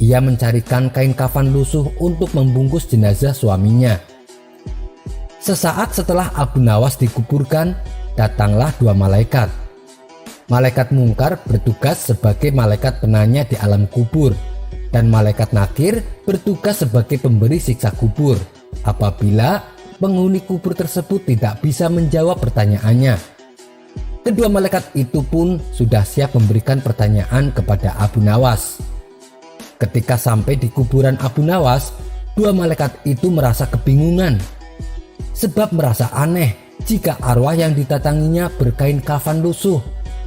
Ia mencarikan kain kafan lusuh untuk membungkus jenazah suaminya. Sesaat setelah Abu Nawas dikuburkan, datanglah 2 malaikat. Malaikat Mungkar bertugas sebagai malaikat penanya di alam kubur, dan malaikat Nakir bertugas sebagai pemberi siksa kubur apabila penghuni kubur tersebut tidak bisa menjawab pertanyaannya. Kedua malaikat itu pun sudah siap memberikan pertanyaan kepada Abu Nawas. Ketika sampai di kuburan Abu Nawas, 2 malaikat itu merasa kebingungan. Sebab merasa aneh jika arwah yang didatanginya berkain kafan lusuh,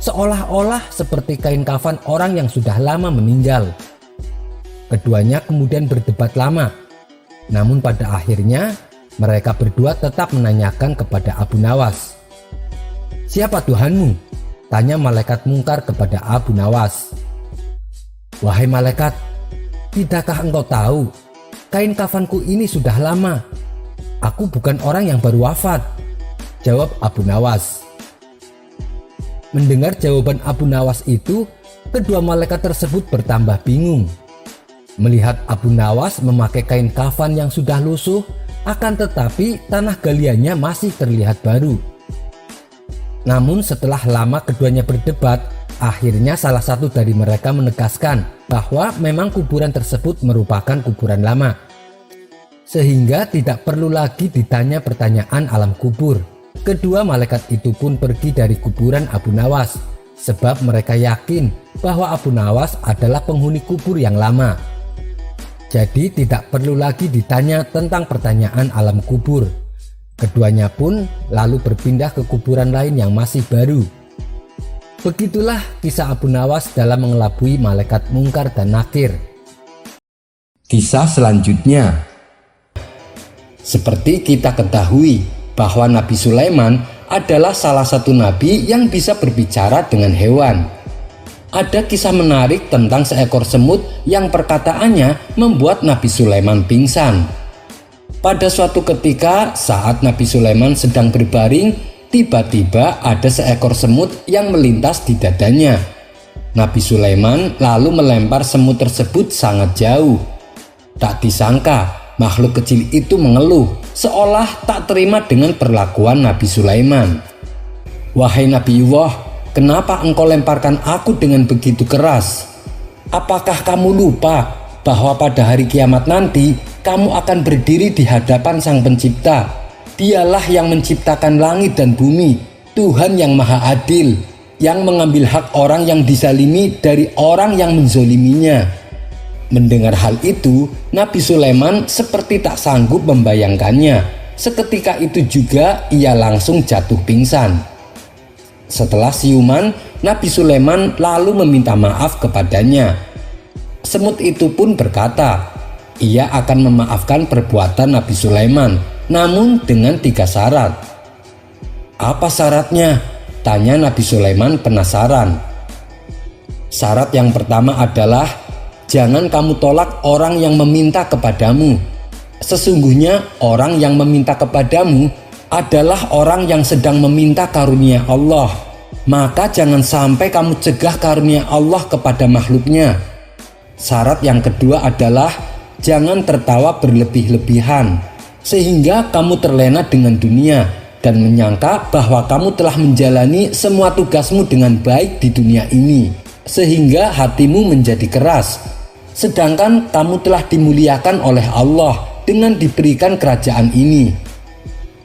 seolah-olah seperti kain kafan orang yang sudah lama meninggal. Keduanya kemudian berdebat lama, namun pada akhirnya mereka berdua tetap menanyakan kepada Abu Nawas. "Siapa Tuhanmu?" tanya malaikat mungkar kepada Abu Nawas. "Wahai malaikat, tidakkah engkau tahu kain kafanku ini sudah lama? Aku bukan orang yang baru wafat," jawab Abu Nawas. Mendengar jawaban Abu Nawas itu, kedua malaikat tersebut bertambah bingung. Melihat Abu Nawas memakai kain kafan yang sudah lusuh, akan tetapi tanah galiannya masih terlihat baru. Namun setelah lama keduanya berdebat, akhirnya salah satu dari mereka menegaskan bahwa memang kuburan tersebut merupakan kuburan lama, sehingga tidak perlu lagi ditanya pertanyaan alam kubur. Kedua malaikat itu pun pergi dari kuburan Abu Nawas, sebab mereka yakin bahwa Abu Nawas adalah penghuni kubur yang lama. Jadi tidak perlu lagi ditanya tentang pertanyaan alam kubur. Keduanya pun lalu berpindah ke kuburan lain yang masih baru. Begitulah kisah Abu Nawas dalam mengelabui malaikat mungkar dan nakir. Kisah selanjutnya. Seperti kita ketahui bahwa Nabi Sulaiman adalah salah satu nabi yang bisa berbicara dengan hewan. Ada kisah menarik tentang seekor semut yang perkataannya membuat Nabi Sulaiman pingsan. Pada suatu ketika saat Nabi Sulaiman sedang berbaring, tiba-tiba ada seekor semut yang melintas di dadanya. Nabi Sulaiman lalu melempar semut tersebut sangat jauh. Tak disangka makhluk kecil itu mengeluh, seolah tak terima dengan perlakuan Nabi Sulaiman. "Wahai Nabiullah, kenapa engkau lemparkan aku dengan begitu keras? Apakah kamu lupa bahwa pada hari kiamat nanti kamu akan berdiri di hadapan Sang Pencipta? Dialah yang menciptakan langit dan bumi, Tuhan yang Maha Adil, yang mengambil hak orang yang dizalimi dari orang yang menzoliminya." Mendengar hal itu, Nabi Sulaiman seperti tak sanggup membayangkannya. Seketika itu juga ia langsung jatuh pingsan. Setelah siuman, Nabi Sulaiman lalu meminta maaf kepadanya. Semut itu pun berkata, ia akan memaafkan perbuatan Nabi Sulaiman, namun dengan 3 syarat. "Apa syaratnya?" tanya Nabi Sulaiman penasaran. Syarat yang pertama adalah, jangan kamu tolak orang yang meminta kepadamu. Sesungguhnya orang yang meminta kepadamu adalah orang yang sedang meminta karunia Allah. Maka jangan sampai kamu cegah karunia Allah kepada makhluknya. Syarat yang kedua adalah jangan tertawa berlebih-lebihan, sehingga kamu terlena dengan dunia dan menyangka bahwa kamu telah menjalani semua tugasmu dengan baik di dunia ini, sehingga hatimu menjadi keras. Sedangkan kamu telah dimuliakan oleh Allah dengan diberikan kerajaan ini.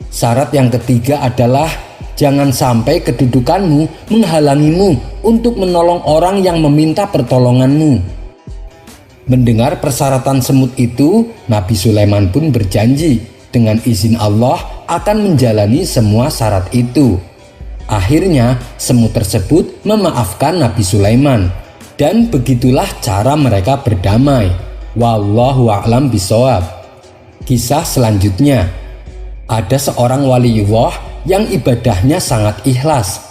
Syarat yang ketiga adalah jangan sampai kedudukanmu menghalangimu untuk menolong orang yang meminta pertolonganmu. Mendengar persyaratan semut itu, Nabi Sulaiman pun berjanji dengan izin Allah akan menjalani semua syarat itu. Akhirnya semut tersebut memaafkan Nabi Sulaiman, dan begitulah cara mereka berdamai. Wallahu a'lam bishawab. Kisah selanjutnya. Ada seorang waliullah yang ibadahnya sangat ikhlas.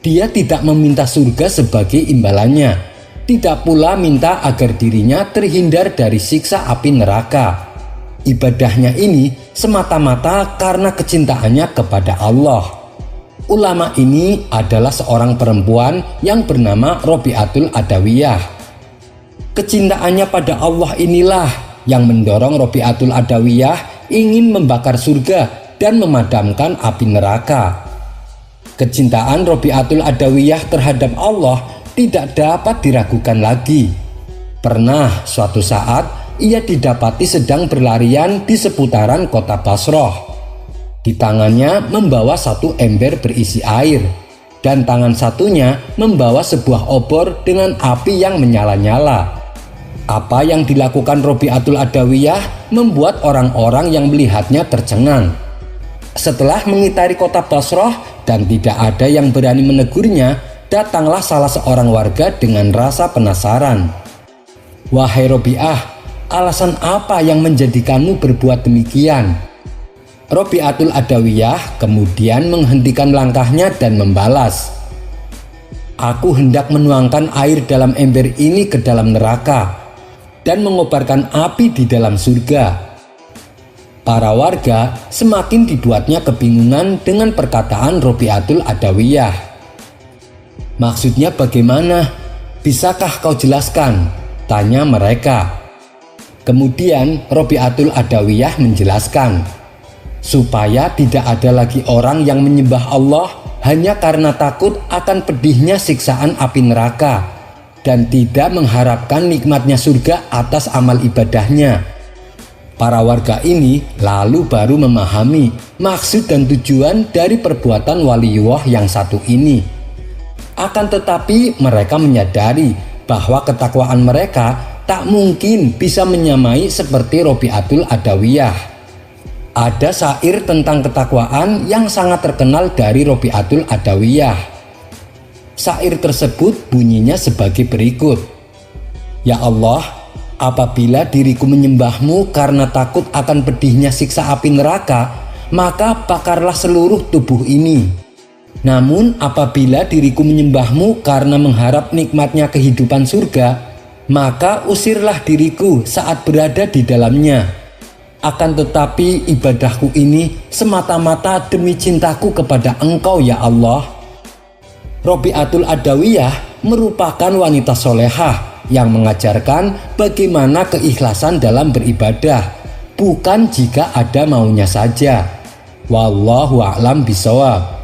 Dia tidak meminta surga sebagai imbalannya, tidak pula minta agar dirinya terhindar dari siksa api neraka. Ibadahnya ini semata-mata karena kecintaannya kepada Allah. Ulama ini adalah seorang perempuan yang bernama Robi'atul Adawiyah. Kecintaannya pada Allah inilah yang mendorong Robi'atul Adawiyah ingin membakar surga dan memadamkan api neraka. Kecintaan Robi'atul Adawiyah terhadap Allah tidak dapat diragukan lagi. Pernah suatu saat ia didapati sedang berlarian di seputaran kota Basrah. Di tangannya membawa satu ember berisi air, dan tangan satunya membawa sebuah obor dengan api yang menyala-nyala. Apa yang dilakukan Robi'atul Adawiyah membuat orang-orang yang melihatnya tercengang. Setelah mengitari kota Basrah dan tidak ada yang berani menegurnya, datanglah salah seorang warga dengan rasa penasaran. "Wahai Robi'ah, alasan apa yang menjadikanmu berbuat demikian?" Robi'atul Adawiyah kemudian menghentikan langkahnya dan membalas, "Aku hendak menuangkan air dalam ember ini ke dalam neraka dan mengobarkan api di dalam surga." Para warga semakin dibuatnya kebingungan dengan perkataan Robi'atul Adawiyah. "Maksudnya bagaimana? Bisakah kau jelaskan?" tanya mereka. Kemudian Robi'atul Adawiyah menjelaskan, supaya tidak ada lagi orang yang menyembah Allah hanya karena takut akan pedihnya siksaan api neraka dan tidak mengharapkan nikmatnya surga atas amal ibadahnya. Para warga ini lalu baru memahami maksud dan tujuan dari perbuatan waliyullah yang satu ini. Akan tetapi mereka menyadari bahwa ketakwaan mereka tak mungkin bisa menyamai seperti Robi'atul Adawiyah. Ada syair tentang ketakwaan yang sangat terkenal dari Robi'atul Adawiyah. Syair tersebut bunyinya sebagai berikut. "Ya Allah, apabila diriku menyembahmu karena takut akan pedihnya siksa api neraka, maka bakarlah seluruh tubuh ini. Namun apabila diriku menyembahmu karena mengharap nikmatnya kehidupan surga, maka usirlah diriku saat berada di dalamnya. Akan tetapi ibadahku ini semata-mata demi cintaku kepada Engkau ya Allah." Robi'atul Adawiyah merupakan wanita solehah yang mengajarkan bagaimana keikhlasan dalam beribadah, bukan jika ada maunya saja. Wallahu a'lam bishawab.